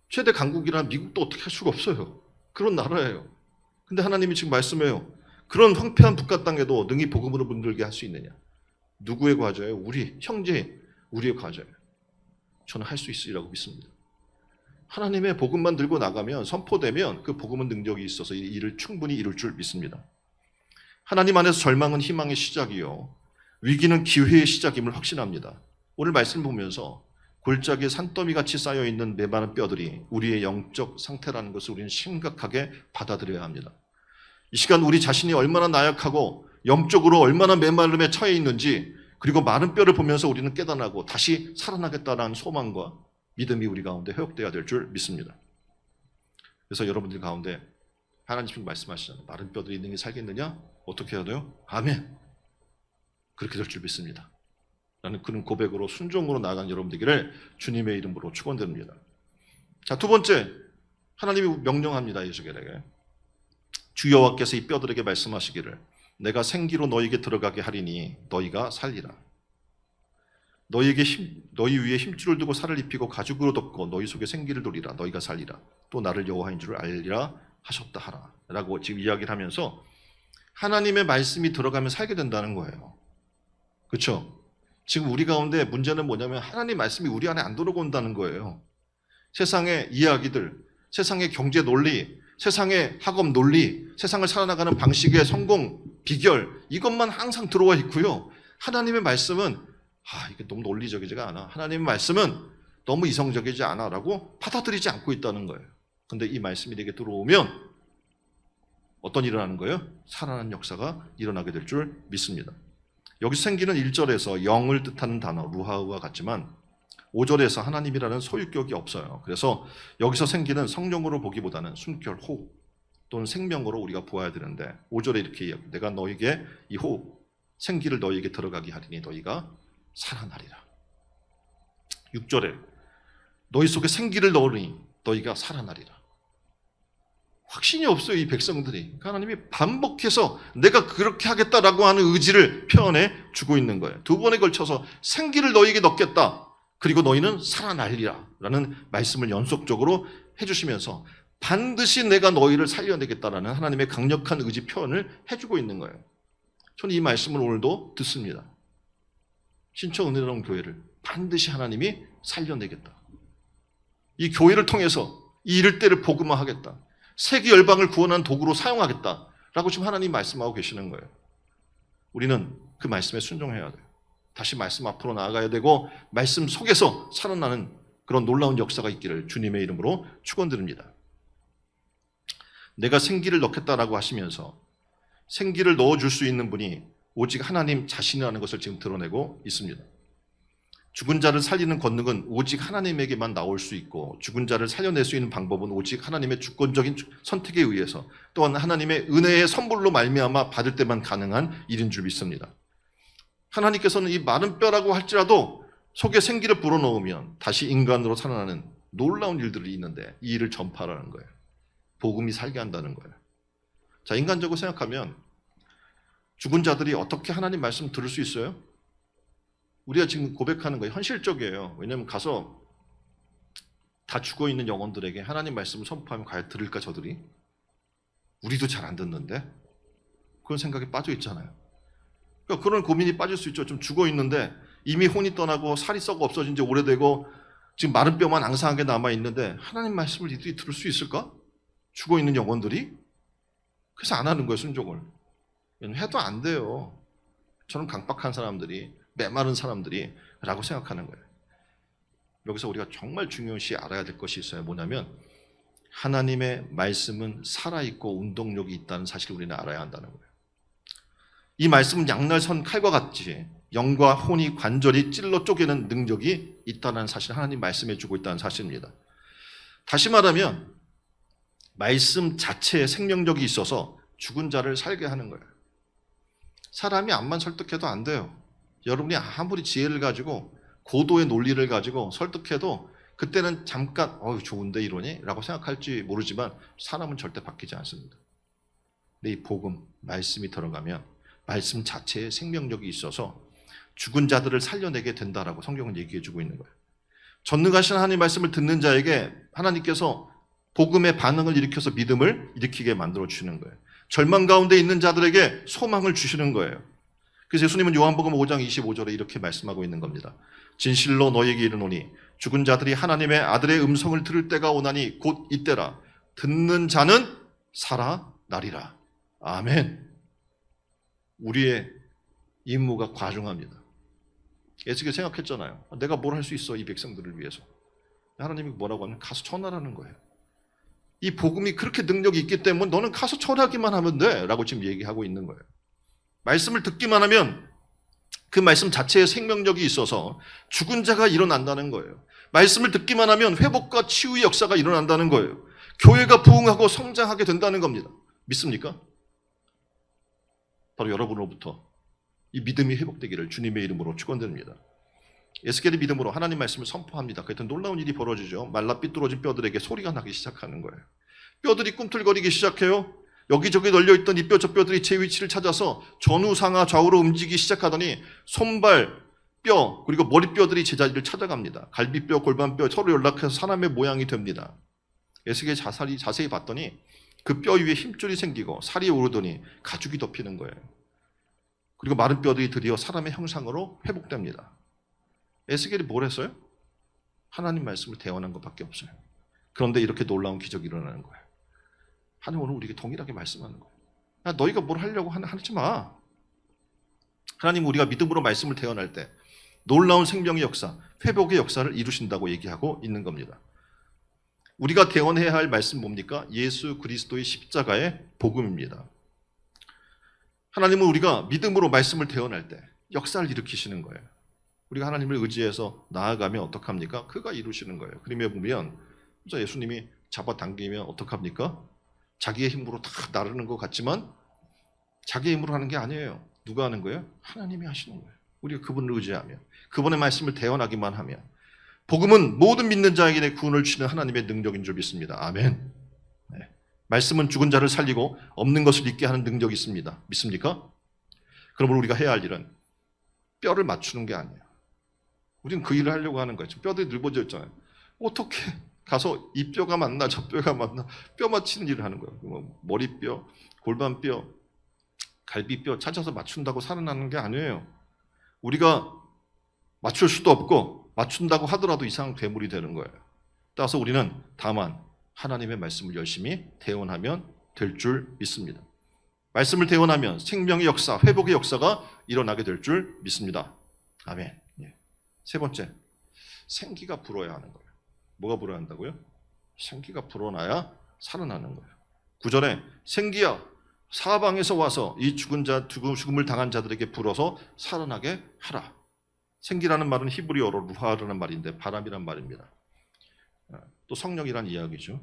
[SPEAKER 1] 최대 강국이라 미국도 어떻게 할 수가 없어요. 그런 나라예요. 근데 하나님이 지금 말씀해요. 그런 황폐한 북한 땅에도 능히 복음으로 물들게 할 수 있느냐? 누구의 과제예요? 우리 형제, 우리의 과제예요. 저는 할 수 있으리라고 믿습니다. 하나님의 복음만 들고 나가면 선포되면 그 복음은 능력이 있어서 이 일을 충분히 이룰 줄 믿습니다. 하나님 안에서 절망은 희망의 시작이요 위기는 기회의 시작임을 확신합니다. 오늘 말씀 보면서 골짜기에 산더미같이 쌓여있는 메마른 뼈들이 우리의 영적 상태라는 것을 우리는 심각하게 받아들여야 합니다. 이 시간 우리 자신이 얼마나 나약하고 영적으로 얼마나 메마름에 처해 있는지 그리고 마른 뼈를 보면서 우리는 깨달아고 다시 살아나겠다는 소망과 믿음이 우리 가운데 회복되어야 될 줄 믿습니다. 그래서 여러분들 가운데 하나님 말씀하시잖아요. 마른 뼈들이 있는 게 살겠느냐? 어떻게 해야 돼요? 아멘. 그렇게 될 줄 믿습니다. 라는 그런 고백으로 순종으로 나아간 여러분들에게 주님의 이름으로 축원드립니다. 자, 두 번째, 하나님이 명령합니다. 예수에게 주 여호와께서 이 뼈들에게 말씀하시기를 내가 생기로 너희에게 들어가게 하리니 너희가 살리라. 너희 위에 힘줄을 두고 살을 입히고 가죽으로 덮고 너희 속에 생기를 돌리라. 너희가 살리라. 또 나를 여호와인 줄을 알리라 하셨다 하라. 라고 지금 이야기를 하면서 하나님의 말씀이 들어가면 살게 된다는 거예요. 그렇죠? 지금 우리 가운데 문제는 뭐냐면 하나님 말씀이 우리 안에 안 들어온다는 거예요. 세상의 이야기들, 세상의 경제 논리, 세상의 학업 논리, 세상을 살아나가는 방식의 성공 비결, 이것만 항상 들어와 있고요. 하나님의 말씀은 이게 너무 논리적이지가 않아. 하나님의 말씀은 너무 이성적이지 않아 라고 받아들이지 않고 있다는 거예요. 근데 이 말씀이 내게 들어오면 어떤 일이 일어나는 거예요? 살아나는 역사가 일어나게 될 줄 믿습니다. 여기서 생기는 1절에서 영을 뜻하는 단어 루하우와 같지만 5절에서 하나님이라는 소유격이 없어요. 그래서 여기서 생기는 성령으로 보기보다는 숨결, 호흡 또는 생명으로 우리가 보아야 되는데 5절에 이렇게 이야기해요. 내가 너에게 이 호흡, 생기를 너에게 들어가게 하리니 너희가 살아나리라. 6절에 너희 속에 생기를 넣으니 너희가 살아나리라. 확신이 없어요. 이 백성들이. 그러니까 하나님이 반복해서 내가 그렇게 하겠다라고 하는 의지를 표현해 주고 있는 거예요. 두 번에 걸쳐서 생기를 너희에게 넣겠다. 그리고 너희는 살아나리라 라는 말씀을 연속적으로 해주시면서 반드시 내가 너희를 살려내겠다라는 하나님의 강력한 의지 표현을 해주고 있는 거예요. 저는 이 말씀을 오늘도 듣습니다. 신청 은혜로운 교회를 반드시 하나님이 살려내겠다. 이 교회를 통해서 이 일대를 복음화하겠다. 세계 열방을 구원하는 도구로 사용하겠다라고 지금 하나님 말씀하고 계시는 거예요. 우리는 그 말씀에 순종해야 돼요. 다시 말씀 앞으로 나아가야 되고 말씀 속에서 살아나는 그런 놀라운 역사가 있기를 주님의 이름으로 축원드립니다. 내가 생기를 넣겠다라고 하시면서 생기를 넣어줄 수 있는 분이 오직 하나님 자신이라는 것을 지금 드러내고 있습니다. 죽은 자를 살리는 권능은 오직 하나님에게만 나올 수 있고 죽은 자를 살려낼 수 있는 방법은 오직 하나님의 주권적인 선택에 의해서 또한 하나님의 은혜의 선물로 말미암아 받을 때만 가능한 일인 줄 믿습니다. 하나님께서는 이 마른 뼈라고 할지라도 속에 생기를 불어넣으면 다시 인간으로 살아나는 놀라운 일들이 있는데 이 일을 전파하라는 거예요. 복음이 살게 한다는 거예요. 자, 인간적으로 생각하면 죽은 자들이 어떻게 하나님 말씀 들을 수 있어요? 우리가 지금 고백하는 거예요. 현실적이에요. 왜냐하면 가서 다 죽어있는 영혼들에게 하나님 말씀을 선포하면 과연 들을까 저들이? 우리도 잘 안 듣는데? 그런 생각에 빠져 있잖아요. 그러니까 그런 고민이 빠질 수 있죠. 좀 죽어있는데 이미 혼이 떠나고 살이 썩어 없어진 지 오래되고 지금 마른 뼈만 앙상하게 남아있는데 하나님 말씀을 이들이 들을 수 있을까? 죽어있는 영혼들이? 그래서 안 하는 거예요. 순종을. 해도 안 돼요. 저는 강박한 사람들이 메마른 사람들이 라고 생각하는 거예요. 여기서 우리가 정말 중요시 알아야 될 것이 있어요. 뭐냐면 하나님의 말씀은 살아있고 운동력이 있다는 사실을 우리는 알아야 한다는 거예요. 이 말씀은 양날선 칼과 같이 영과 혼이 관절이 찔러 쪼개는 능력이 있다는 사실을 하나님 말씀해 주고 있다는 사실입니다. 다시 말하면 말씀 자체에 생명력이 있어서 죽은 자를 살게 하는 거예요. 사람이 암만 설득해도 안 돼요. 여러분이 아무리 지혜를 가지고 고도의 논리를 가지고 설득해도 그때는 잠깐 좋은데 이러니? 라고 생각할지 모르지만 사람은 절대 바뀌지 않습니다. 근데 이 복음, 말씀이 들어가면 말씀 자체에 생명력이 있어서 죽은 자들을 살려내게 된다라고 성경은 얘기해 주고 있는 거예요. 전능하신 하나님 말씀을 듣는 자에게 하나님께서 복음의 반응을 일으켜서 믿음을 일으키게 만들어 주시는 거예요. 절망 가운데 있는 자들에게 소망을 주시는 거예요. 그래서 예수님은 요한복음 5장 25절에 이렇게 말씀하고 있는 겁니다. 진실로 너희에게 이르노니 죽은 자들이 하나님의 아들의 음성을 들을 때가 오나니 곧 이때라. 듣는 자는 살아나리라. 아멘. 우리의 임무가 과중합니다. 예수께 생각했잖아요. 내가 뭘 할 수 있어 이 백성들을 위해서. 하나님이 뭐라고 하면 가서 전하라는 거예요. 이 복음이 그렇게 능력이 있기 때문에 너는 가서 전하기만 하면 돼 라고 지금 얘기하고 있는 거예요. 말씀을 듣기만 하면 그 말씀 자체에 생명력이 있어서 죽은 자가 일어난다는 거예요. 말씀을 듣기만 하면 회복과 치유의 역사가 일어난다는 거예요. 교회가 부흥하고 성장하게 된다는 겁니다. 믿습니까? 바로 여러분으로부터 이 믿음이 회복되기를 주님의 이름으로 축원드립니다. 에스겔이 믿음으로 하나님 말씀을 선포합니다. 그랬더니 놀라운 일이 벌어지죠. 말라 삐뚤어진 뼈들에게 소리가 나기 시작하는 거예요. 뼈들이 꿈틀거리기 시작해요. 여기저기 널려있던 이 뼈 저 뼈들이 제 위치를 찾아서 전후 상하 좌우로 움직이기 시작하더니 손발, 뼈 그리고 머리뼈들이 제자리를 찾아갑니다. 갈비뼈, 골반뼈 서로 연락해서 사람의 모양이 됩니다. 에스겔이 자세히 봤더니 그 뼈 위에 힘줄이 생기고 살이 오르더니 가죽이 덮이는 거예요. 그리고 마른 뼈들이 드디어 사람의 형상으로 회복됩니다. 에스겔이 뭘 했어요? 하나님 말씀을 대언한 것밖에 없어요. 그런데 이렇게 놀라운 기적이 일어나는 거예요. 하나님 오늘 우리에게 동일하게 말씀하는 거예요. 야, 너희가 뭘 하려고 하지 마. 하나님 우리가 믿음으로 말씀을 대언할 때 놀라운 생명의 역사, 회복의 역사를 이루신다고 얘기하고 있는 겁니다. 우리가 대언해야 할 말씀 뭡니까? 예수 그리스도의 십자가의 복음입니다. 하나님은 우리가 믿음으로 말씀을 대언할 때 역사를 일으키시는 거예요. 우리가 하나님을 의지해서 나아가면 어떡합니까? 그가 이루시는 거예요. 그림에 보면 예수님이 잡아당기면 어떡합니까? 자기의 힘으로 다 나르는 것 같지만 자기의 힘으로 하는 게 아니에요. 누가 하는 거예요? 하나님이 하시는 거예요. 우리가 그분을 의지하면, 그분의 말씀을 대언하기만 하면, 복음은 모든 믿는 자에게 구원을 주시는 하나님의 능력인 줄 믿습니다. 아멘. 네. 말씀은 죽은 자를 살리고 없는 것을 있게 하는 능력이 있습니다. 믿습니까? 그러므로 우리가 해야 할 일은 뼈를 맞추는 게 아니에요. 우리는 그 일을 하려고 하는 거예요. 지금 뼈들이 넓어져 있잖아요. 어떻게 가서 이 뼈가 맞나 저 뼈가 맞나 뼈 맞추는 일을 하는 거예요. 머리뼈, 골반뼈, 갈비뼈 찾아서 맞춘다고 살아나는 게 아니에요. 우리가 맞출 수도 없고 맞춘다고 하더라도 이상한 괴물이 되는 거예요. 따라서 우리는 다만 하나님의 말씀을 열심히 대언하면 될 줄 믿습니다. 말씀을 대언하면 생명의 역사, 회복의 역사가 일어나게 될 줄 믿습니다. 아멘. 세 번째, 생기가 불어야 하는 거예요. 뭐가 불어야 한다고요? 생기가 불어나야 살아나는 거예요. 9절에 생기야 사방에서 와서 이 죽음을 당한 자들에게 불어서 살아나게 하라. 생기라는 말은 히브리어로 루하라는 말인데 바람이란 말입니다. 또 성령이란 이야기죠.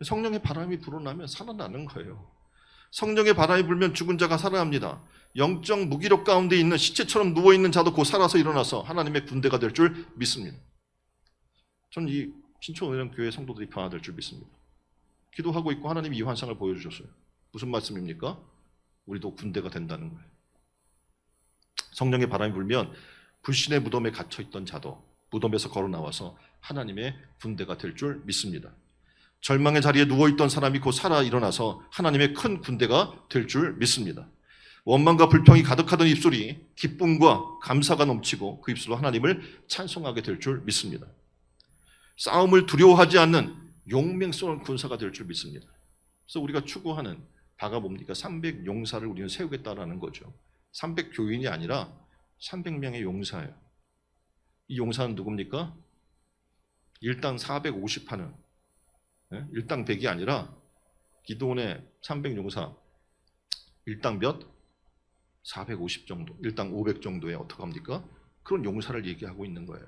[SPEAKER 1] 성령의 바람이 불어나면 살아나는 거예요. 성령의 바람이 불면 죽은 자가 살아납니다. 영적 무기력 가운데 있는 시체처럼 누워있는 자도 곧 살아서 일어나서 하나님의 군대가 될 줄 믿습니다. 저는 이 신촌은혜교회 성도들이 변화될 줄 믿습니다. 기도하고 있고 하나님이 이 환상을 보여주셨어요. 무슨 말씀입니까? 우리도 군대가 된다는 거예요. 성령의 바람이 불면 불신의 무덤에 갇혀있던 자도 무덤에서 걸어 나와서 하나님의 군대가 될 줄 믿습니다. 절망의 자리에 누워있던 사람이 곧 살아 일어나서 하나님의 큰 군대가 될 줄 믿습니다. 원망과 불평이 가득하던 입술이 기쁨과 감사가 넘치고 그 입술로 하나님을 찬송하게 될 줄 믿습니다. 싸움을 두려워하지 않는 용맹스러운 군사가 될 줄 믿습니다. 그래서 우리가 추구하는 바가 뭡니까? 300용사를 우리는 세우겠다라는 거죠. 300교인이 아니라 300명의 용사예요. 이 용사는 누굽니까? 일당 450 하는, 일당 100이 아니라 기도원의 300용사 일당 몇? 450 정도, 일당 500 정도에 어떡합니까? 그런 용사를 얘기하고 있는 거예요.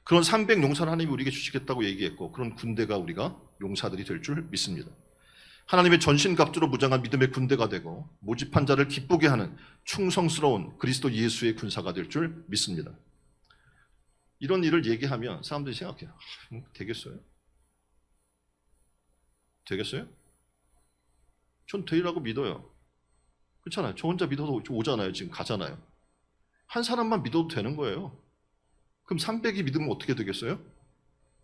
[SPEAKER 1] 그런 300용사를 하나님이 우리에게 주시겠다고 얘기했고 그런 군대가 우리가 용사들이 될 줄 믿습니다. 하나님의 전신갑주로 무장한 믿음의 군대가 되고 모집한 자를 기쁘게 하는 충성스러운 그리스도 예수의 군사가 될 줄 믿습니다. 이런 일을 얘기하면 사람들이 생각해요. 되겠어요? 되겠어요? 전 되리라고 믿어요. 그렇잖아요. 저 혼자 믿어도 오잖아요. 지금 가잖아요. 한 사람만 믿어도 되는 거예요. 그럼 300이 믿으면 어떻게 되겠어요?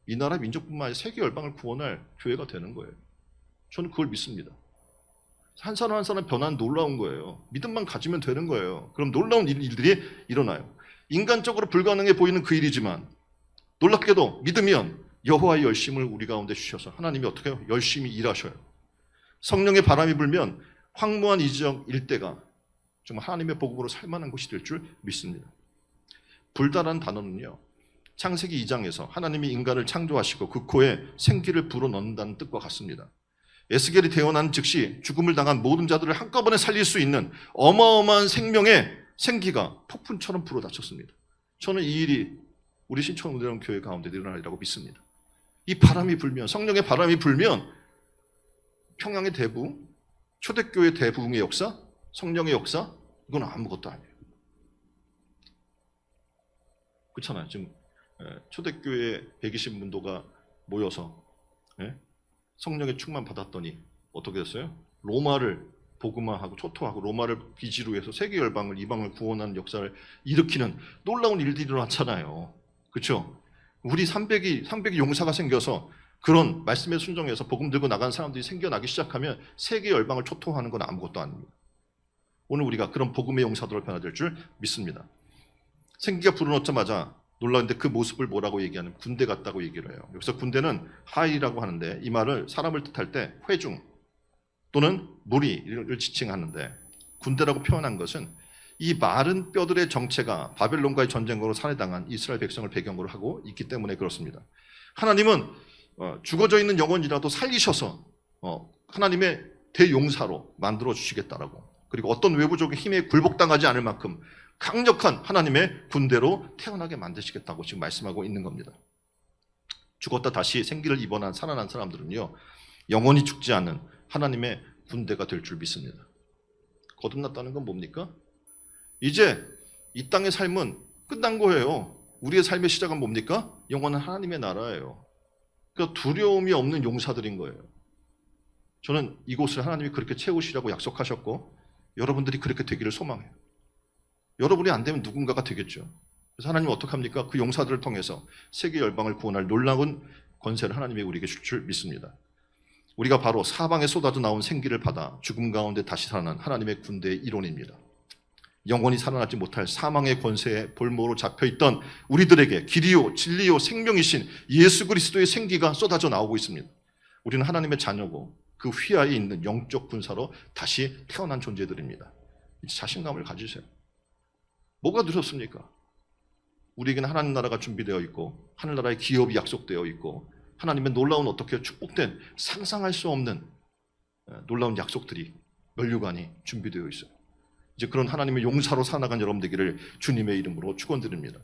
[SPEAKER 1] 이 나라 민족뿐만 아니라 세계 열방을 구원할 교회가 되는 거예요. 저는 그걸 믿습니다. 한 사람 한 사람 변화는 놀라운 거예요. 믿음만 가지면 되는 거예요. 그럼 놀라운 일들이 일어나요. 인간적으로 불가능해 보이는 그 일이지만 놀랍게도 믿으면 여호와의 열심을 우리 가운데 주셔서 하나님이 어떻게 해요? 열심히 일하셔요. 성령의 바람이 불면 황무한 이 지역 일대가 정말 하나님의 복음으로 살만한 곳이 될 줄 믿습니다. 불다라는 단어는요. 창세기 2장에서 하나님이 인간을 창조하시고 그 코에 생기를 불어넣는다는 뜻과 같습니다. 에스겔이 태어난 즉시 죽음을 당한 모든 자들을 한꺼번에 살릴 수 있는 어마어마한 생명의 생기가 폭풍처럼 불어닥쳤습니다. 저는 이 일이 우리 신촌운동 교회 가운데 일어나리라고 믿습니다. 이 바람이 불면, 성령의 바람이 불면 평양의 대부, 초대교회 대부흥의 역사, 성령의 역사, 이건 아무것도 아니에요. 그렇잖아요. 지금 초대교회 120문도가 모여서 성령의 충만 받았더니 어떻게 됐어요? 로마를 복음화하고 초토하고 로마를 기지로 해서 세계 열방을 이방을 구원하는 역사를 일으키는 놀라운 일들이 일어났잖아요. 그렇죠? 우리 300이 용사가 생겨서 그런 말씀에 순종해서 복음 들고 나간 사람들이 생겨나기 시작하면 세계 열방을 초토하는 건 아무것도 아닙니다. 오늘 우리가 그런 복음의 용사들로 변화될 줄 믿습니다. 생기가 불어넣자마자 놀라운데 그 모습을 뭐라고 얘기하는 군대 같다고 얘기를 해요. 여기서 군대는 하이라고 하는데 이 말을 사람을 뜻할 때 회중 또는 무리를 지칭하는데 군대라고 표현한 것은 이 마른 뼈들의 정체가 바벨론과의 전쟁으로 살해당한 이스라엘 백성을 배경으로 하고 있기 때문에 그렇습니다. 하나님은 죽어져 있는 영혼이라도 살리셔서 하나님의 대용사로 만들어 주시겠다라고, 그리고 어떤 외부적인 힘에 굴복당하지 않을 만큼 강력한 하나님의 군대로 태어나게 만드시겠다고 지금 말씀하고 있는 겁니다. 죽었다 다시 생기를 입어난 살아난 사람들은요, 영원히 죽지 않는 하나님의 군대가 될 줄 믿습니다. 거듭났다는 건 뭡니까? 이제 이 땅의 삶은 끝난 거예요. 우리의 삶의 시작은 뭡니까? 영원한 하나님의 나라예요. 그러니까 두려움이 없는 용사들인 거예요. 저는 이곳을 하나님이 그렇게 채우시라고 약속하셨고 여러분들이 그렇게 되기를 소망해요. 여러분이 안 되면 누군가가 되겠죠. 그래서 하나님은 어떻게 합니까? 그 용사들을 통해서 세계 열방을 구원할 놀라운 권세를 하나님이 우리에게 줄 줄 믿습니다. 우리가 바로 사방에 쏟아져 나온 생기를 받아 죽음 가운데 다시 살아난 하나님의 군대의 일원입니다. 영원히 살아나지 못할 사망의 권세에 볼모로 잡혀있던 우리들에게 길이요 진리요 생명이신 예수 그리스도의 생기가 쏟아져 나오고 있습니다. 우리는 하나님의 자녀고 그 휘하에 있는 영적 군사로 다시 태어난 존재들입니다. 자신감을 가지세요. 뭐가 두렵습니까? 우리에게는 하나님 나라가 준비되어 있고 하늘나라의 기업이 약속되어 있고 하나님의 놀라운 어떻게 축복된 상상할 수 없는 놀라운 약속들이 면류관이 준비되어 있어요. 이제 그런 하나님의 용사로 살아간 여러분 되기를 주님의 이름으로 축원드립니다.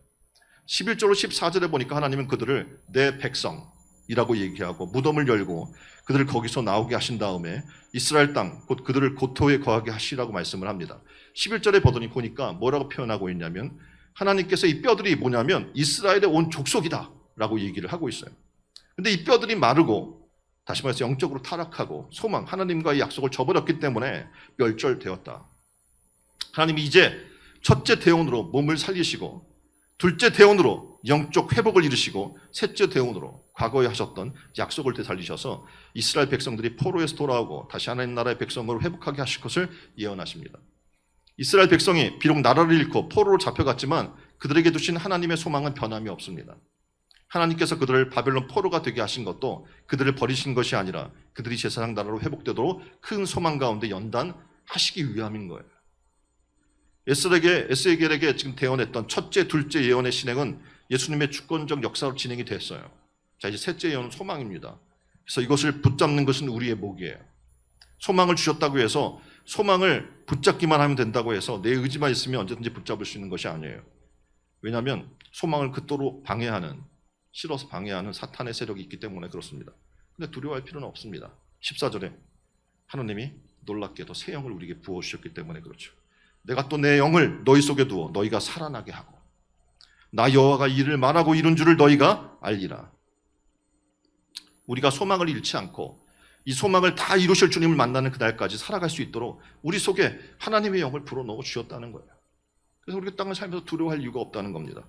[SPEAKER 1] 11절로 14절에 보니까 하나님은 그들을 내 백성이라고 얘기하고 무덤을 열고 그들을 거기서 나오게 하신 다음에 이스라엘 땅 곧 그들을 고토에 거하게 하시라고 말씀을 합니다. 11절에 보니까 뭐라고 표현하고 있냐면 하나님께서 이 뼈들이 뭐냐면 이스라엘의 온 족속이다 라고 얘기를 하고 있어요. 근데 이 뼈들이 마르고 다시 말해서 영적으로 타락하고 소망 하나님과의 약속을 저버렸기 때문에 멸절되었다. 하나님이 이제 첫째 대원으로 몸을 살리시고 둘째 대원으로 영적 회복을 이루시고 셋째 대원으로 과거에 하셨던 약속을 되살리셔서 이스라엘 백성들이 포로에서 돌아오고 다시 하나님 나라의 백성으로 회복하게 하실 것을 예언하십니다. 이스라엘 백성이 비록 나라를 잃고 포로로 잡혀갔지만 그들에게 두신 하나님의 소망은 변함이 없습니다. 하나님께서 그들을 바벨론 포로가 되게 하신 것도 그들을 버리신 것이 아니라 그들이 제사장 나라로 회복되도록 큰 소망 가운데 연단하시기 위함인 거예요. 에스겔에게 지금 대언했던 첫째, 둘째 예언의 실행은 예수님의 주권적 역사로 진행이 됐어요. 자, 이제 셋째 예언은 소망입니다. 그래서 이것을 붙잡는 것은 우리의 목이에요. 소망을 주셨다고 해서 소망을 붙잡기만 하면 된다고 해서 내 의지만 있으면 언제든지 붙잡을 수 있는 것이 아니에요. 왜냐하면 소망을 그토록 방해하는, 싫어서 방해하는 사탄의 세력이 있기 때문에 그렇습니다. 근데 두려워할 필요는 없습니다. 14절에 하나님이 놀랍게도 새 영을 우리에게 부어주셨기 때문에 그렇죠. 내가 또 내 영을 너희 속에 두어 너희가 살아나게 하고 나 여호와가 이를 말하고 이룬 줄을 너희가 알리라. 우리가 소망을 잃지 않고 이 소망을 다 이루실 주님을 만나는 그날까지 살아갈 수 있도록 우리 속에 하나님의 영을 불어넣어 주셨다는 거예요. 그래서 우리가 땅을 살면서 두려워할 이유가 없다는 겁니다.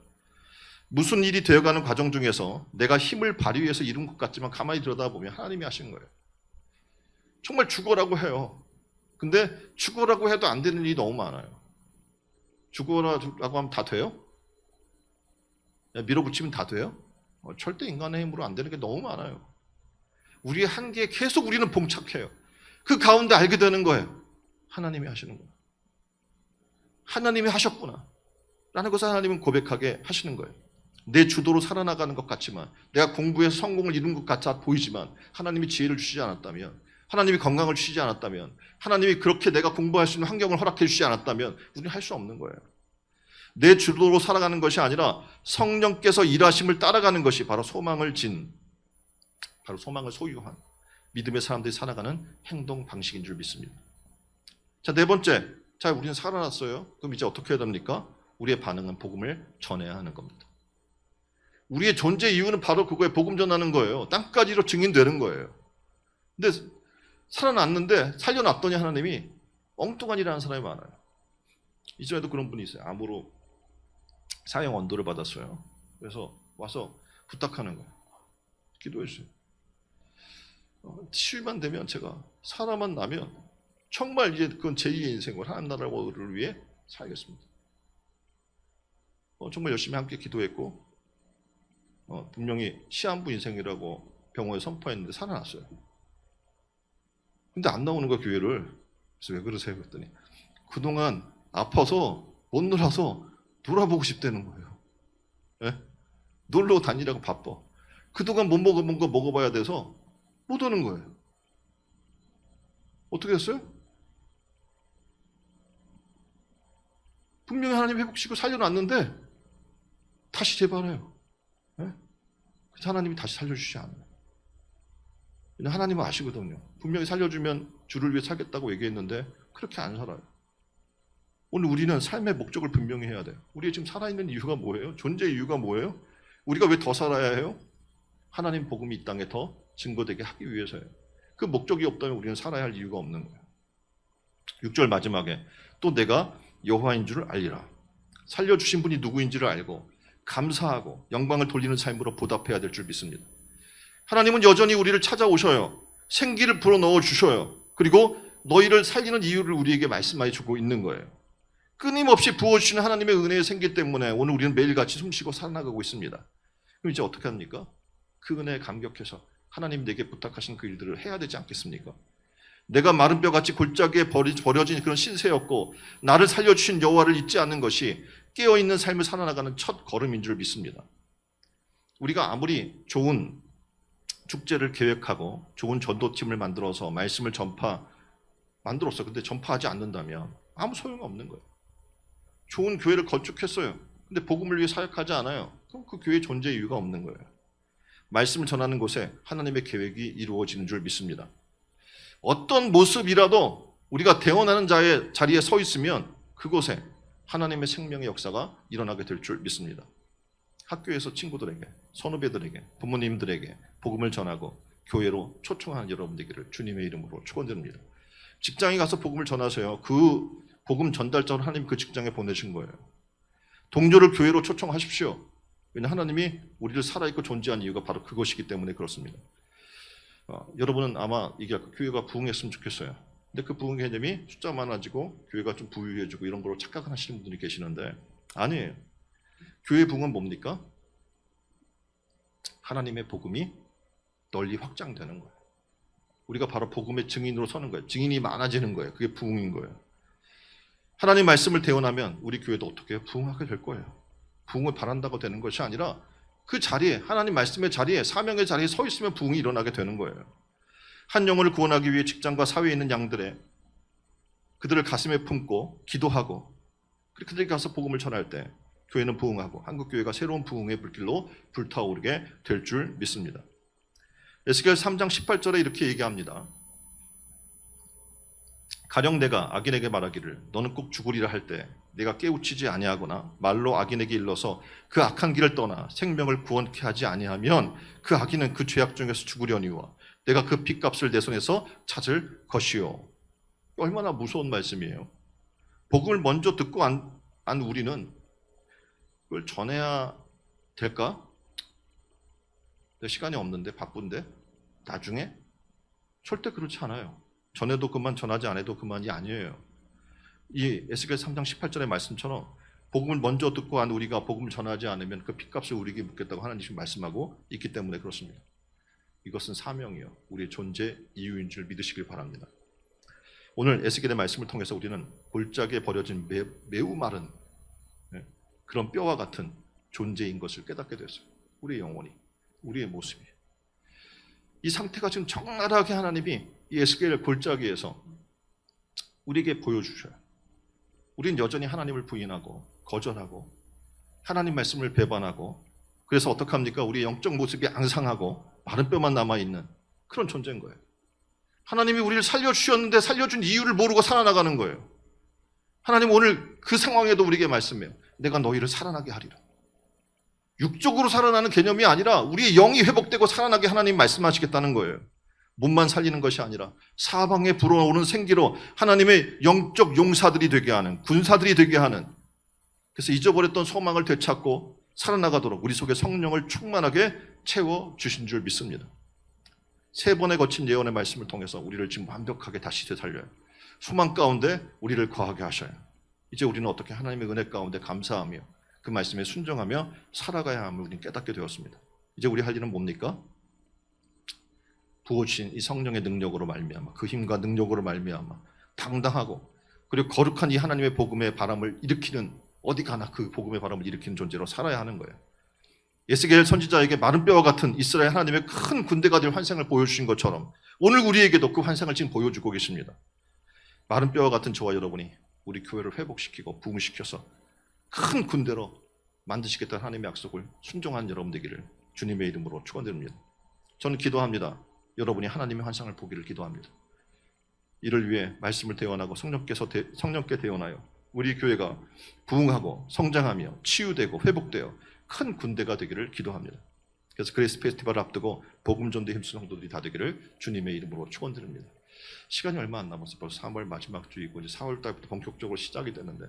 [SPEAKER 1] 무슨 일이 되어가는 과정 중에서 내가 힘을 발휘해서 이룬 것 같지만 가만히 들여다보면 하나님이 하신 거예요. 정말 죽어라고 해요. 근데 죽어라고 해도 안 되는 일이 너무 많아요. 죽어라고 하면 다 돼요? 밀어붙이면 다 돼요? 절대 인간의 힘으로 안 되는 게 너무 많아요. 우리의 한계에 계속 우리는 봉착해요. 그 가운데 알게 되는 거예요. 하나님이 하시는구나. 하나님이 하셨구나. 라는 것을 하나님은 고백하게 하시는 거예요. 내 주도로 살아나가는 것 같지만 내가 공부해서 성공을 이룬 것 같아 보이지만 하나님이 지혜를 주시지 않았다면 하나님이 건강을 주시지 않았다면 하나님이 그렇게 내가 공부할 수 있는 환경을 허락해 주시지 않았다면 우리는 할 수 없는 거예요. 내 주도로 살아가는 것이 아니라 성령께서 일하심을 따라가는 것이 바로 소망을 소유한 믿음의 사람들이 살아가는 행동 방식인 줄 믿습니다. 자, 네 번째. 자, 우리는 살아났어요. 그럼 이제 어떻게 해야 됩니까? 우리의 반응은 복음을 전해야 하는 겁니다. 우리의 존재 이유는 바로 그거에 복음 전하는 거예요. 땅까지로 증인되는 거예요. 근데 살아났는데 살려놨더니 하나님이 엉뚱한 일을 하는 사람이 많아요. 이전에도 그런 분이 있어요. 암으로 사형 언도를 받았어요. 그래서 와서 부탁하는 거예요. 기도해 주세요. 치유만 되면 제가 살아만 나면 정말 이제 그건 제2의 인생을 하나님 나라를 위해 살겠습니다. 정말 열심히 함께 기도했고 분명히 시한부 인생이라고 병원에 선포했는데 살아났어요. 근데 안 나오는 거야, 교회를. 그래서 왜 그러세요? 그랬더니 그동안 아파서 못 놀아서 놀아보고 싶다는 거예요. 네? 놀러 다니라고 바빠. 그동안 못 먹어본 거 먹어봐야 돼서 못 오는 거예요. 어떻게 됐어요? 분명히 하나님 회복시키고 살려놨는데 다시 재발해요. 네? 그래서 하나님이 다시 살려주지 않아요. 하나님은 아시거든요. 분명히 살려주면 주를 위해 살겠다고 얘기했는데 그렇게 안 살아요. 오늘 우리는 삶의 목적을 분명히 해야 돼요. 우리가 지금 살아있는 이유가 뭐예요? 존재의 이유가 뭐예요? 우리가 왜 더 살아야 해요? 하나님 복음이 이 땅에 더 증거되게 하기 위해서예요. 그 목적이 없다면 우리는 살아야 할 이유가 없는 거예요. 6절 마지막에 또 내가 여호와인 줄을 알리라. 살려주신 분이 누구인지를 알고 감사하고 영광을 돌리는 삶으로 보답해야 될 줄 믿습니다. 하나님은 여전히 우리를 찾아오셔요. 생기를 불어넣어 주셔요. 그리고 너희를 살리는 이유를 우리에게 말씀해 주고 있는 거예요. 끊임없이 부어주시는 하나님의 은혜의 생기 때문에 오늘 우리는 매일같이 숨쉬고 살아나가고 있습니다. 그럼 이제 어떻게 합니까? 그 은혜에 감격해서 하나님 내게 부탁하신 그 일들을 해야 되지 않겠습니까? 내가 마른 뼈같이 골짜기에 버려진 그런 신세였고 나를 살려주신 여호와를 잊지 않는 것이 깨어있는 삶을 살아나가는 첫 걸음인 줄 믿습니다. 우리가 아무리 좋은 축제를 계획하고 좋은 전도팀을 만들어서 말씀을 만들었어요. 근데 전파하지 않는다면 아무 소용 없는 거예요. 좋은 교회를 건축했어요. 근데 복음을 위해 사역하지 않아요. 그럼 그 교회의 존재 이유가 없는 거예요. 말씀을 전하는 곳에 하나님의 계획이 이루어지는 줄 믿습니다. 어떤 모습이라도 우리가 대언하는 자리에 서 있으면 그곳에 하나님의 생명의 역사가 일어나게 될 줄 믿습니다. 학교에서 친구들에게, 선후배들에게, 부모님들에게 복음을 전하고 교회로 초청하는 여러분 되기를 주님의 이름으로 축원드립니다. 직장에 가서 복음을 전하세요. 그 복음 전달자로 하나님 그 직장에 보내신 거예요. 동료를 교회로 초청하십시오. 왜냐하면 하나님이 우리를 살아있고 존재한 이유가 바로 그것이기 때문에 그렇습니다. 여러분은 아마 얘기할 교회가 부흥했으면 좋겠어요. 근데 그 부흥 개념이 숫자 많아지고 교회가 좀 부유해지고 이런 걸로 착각하시는 분들이 계시는데 아니에요. 교회 부흥은 뭡니까? 하나님의 복음이 널리 확장되는 거예요. 우리가 바로 복음의 증인으로 서는 거예요. 증인이 많아지는 거예요. 그게 부흥인 거예요. 하나님 말씀을 대언하면 우리 교회도 어떻게 해요? 부흥하게 될 거예요. 부흥을 바란다고 되는 것이 아니라 그 자리에 하나님 말씀의 자리에 사명의 자리에 서 있으면 부흥이 일어나게 되는 거예요. 한 영혼을 구원하기 위해 직장과 사회에 있는 양들의 그들을 가슴에 품고 기도하고 그들이 가서 복음을 전할 때 교회는 부흥하고 한국교회가 새로운 부흥의 불길로 불타오르게 될 줄 믿습니다. 에스겔 3장 18절에 이렇게 얘기합니다. 가령 내가 악인에게 말하기를 너는 꼭 죽으리라 할 때 내가 깨우치지 아니하거나 말로 악인에게 일러서 그 악한 길을 떠나 생명을 구원케 하지 아니하면 그 악인은 그 죄악 중에서 죽으려니와 내가 그 빚값을 내 손에서 찾을 것이요. 얼마나 무서운 말씀이에요. 복음을 먼저 듣고 안 우리는 그걸 전해야 될까? 내 시간이 없는데 바쁜데 나중에? 절대 그렇지 않아요. 전해도 그만 전하지 않아도 그만이 아니에요. 이 에스겔 3장 18절의 말씀처럼 복음을 먼저 듣고 안 우리가 복음을 전하지 않으면 그 핏값을 우리에게 묻겠다고 하나님이 말씀하고 있기 때문에 그렇습니다. 이것은 사명이요. 우리의 존재 이유인 줄 믿으시길 바랍니다. 오늘 에스겔의 말씀을 통해서 우리는 골짜기에 버려진 매우 마른 그런 뼈와 같은 존재인 것을 깨닫게 됐어요. 우리의 영혼이, 우리의 모습이. 이 상태가 지금 적나라하게 하나님이 이 에스겔 골짜기에서 우리에게 보여주셔요. 우리는 여전히 하나님을 부인하고 거절하고 하나님 말씀을 배반하고, 그래서 어떡합니까? 우리의 영적 모습이 앙상하고 마른 뼈만 남아있는 그런 존재인 거예요. 하나님이 우리를 살려주셨는데 살려준 이유를 모르고 살아나가는 거예요. 하나님 오늘 그 상황에도 우리에게 말씀해요. 내가 너희를 살아나게 하리라. 육적으로 살아나는 개념이 아니라 우리의 영이 회복되고 살아나게 하나님 말씀하시겠다는 거예요. 몸만 살리는 것이 아니라 사방에 불어오는 생기로 하나님의 영적 용사들이 되게 하는, 군사들이 되게 하는, 그래서 잊어버렸던 소망을 되찾고 살아나가도록 우리 속에 성령을 충만하게 채워주신 줄 믿습니다. 3번에 거친 예언의 말씀을 통해서 우리를 지금 완벽하게 다시 되살려요. 소망 가운데 우리를 거하게 하셔요. 이제 우리는 어떻게 하나님의 은혜 가운데 감사하며 그 말씀에 순종하며 살아가야 함을 우리는 깨닫게 되었습니다. 이제 우리 할 일은 뭡니까? 부어주신 이 성령의 능력으로 말미암아, 그 힘과 능력으로 말미암아 당당하고, 그리고 거룩한 이 하나님의 복음의 바람을 일으키는, 어디 가나 그 복음의 바람을 일으키는 존재로 살아야 하는 거예요. 에스겔 선지자에게 마른 뼈와 같은 이스라엘 하나님의 큰 군대가 될 환상을 보여주신 것처럼 오늘 우리에게도 그 환상을 지금 보여주고 계십니다. 마른 뼈와 같은 저와 여러분이 우리 교회를 회복시키고 부흥시켜서 큰 군대로 만드시겠다는 하나님의 약속을 순종한 여러분 되기를 주님의 이름으로 축원드립니다. 저는 기도합니다. 여러분이 하나님의 환상을 보기를 기도합니다. 이를 위해 말씀을 대원하고 성령께 대원하여 우리 교회가 부흥하고 성장하며 치유되고 회복되어 큰 군대가 되기를 기도합니다. 그래서 그레이스 페스티벌을 앞두고 복음 전도에 힘쓰는 성도들이 다 되기를 주님의 이름으로 축원드립니다. 시간이 얼마 안 남았어요. 벌써 3월 마지막 주이고 이제 4월 달부터 본격적으로 시작이 되는데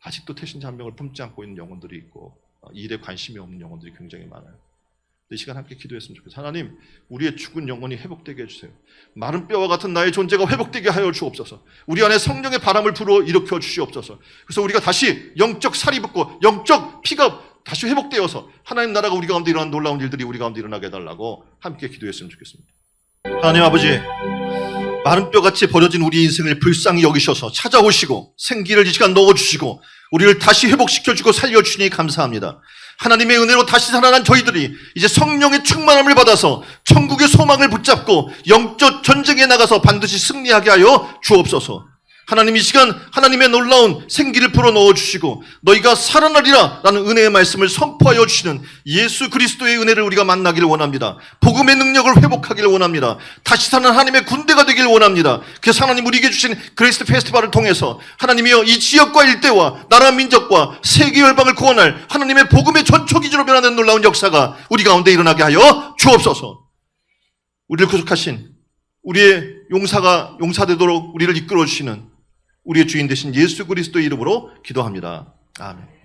[SPEAKER 1] 아직도 태신자 한 명을 품지 않고 있는 영혼들이 있고 이 일에 관심이 없는 영혼들이 굉장히 많아요. 이 시간 함께 기도했으면 좋겠어요. 하나님, 우리의 죽은 영혼이 회복되게 해주세요. 마른 뼈와 같은 나의 존재가 회복되게 하여 주옵소서. 우리 안에 성령의 바람을 불어 일으켜 주시옵소서. 그래서 우리가 다시 영적 살이 붙고 영적 피가 다시 회복되어서 하나님 나라가 우리 가운데 일어나는 놀라운 일들이 우리 가운데 일어나게 해달라고 함께 기도했으면 좋겠습니다. 하나님 아버지, 마른 뼈같이 버려진 우리 인생을 불쌍히 여기셔서 찾아오시고 생기를 이 시간 넣어주시고 우리를 다시 회복시켜주고 살려주시니 감사합니다. 하나님의 은혜로 다시 살아난 저희들이 이제 성령의 충만함을 받아서 천국의 소망을 붙잡고 영적 전쟁에 나가서 반드시 승리하게 하여 주옵소서. 하나님 이 시간 하나님의 놀라운 생기를 불어넣어 주시고 너희가 살아나리라 라는 은혜의 말씀을 선포하여 주시는 예수 그리스도의 은혜를 우리가 만나기를 원합니다. 복음의 능력을 회복하기를 원합니다. 다시 사는 하나님의 군대가 되기를 원합니다. 그래서 하나님 우리에게 주신 그레이스 페스티벌을 통해서 하나님이여 이 지역과 일대와 나라 민족과 세계 열방을 구원할 하나님의 복음의 전초기지로 변화된 놀라운 역사가 우리 가운데 일어나게 하여 주옵소서. 우리를 구속하신 우리의 용사 되도록 우리를 이끌어 주시는 우리의 주인 되신 예수 그리스도의 이름으로 기도합니다. 아멘.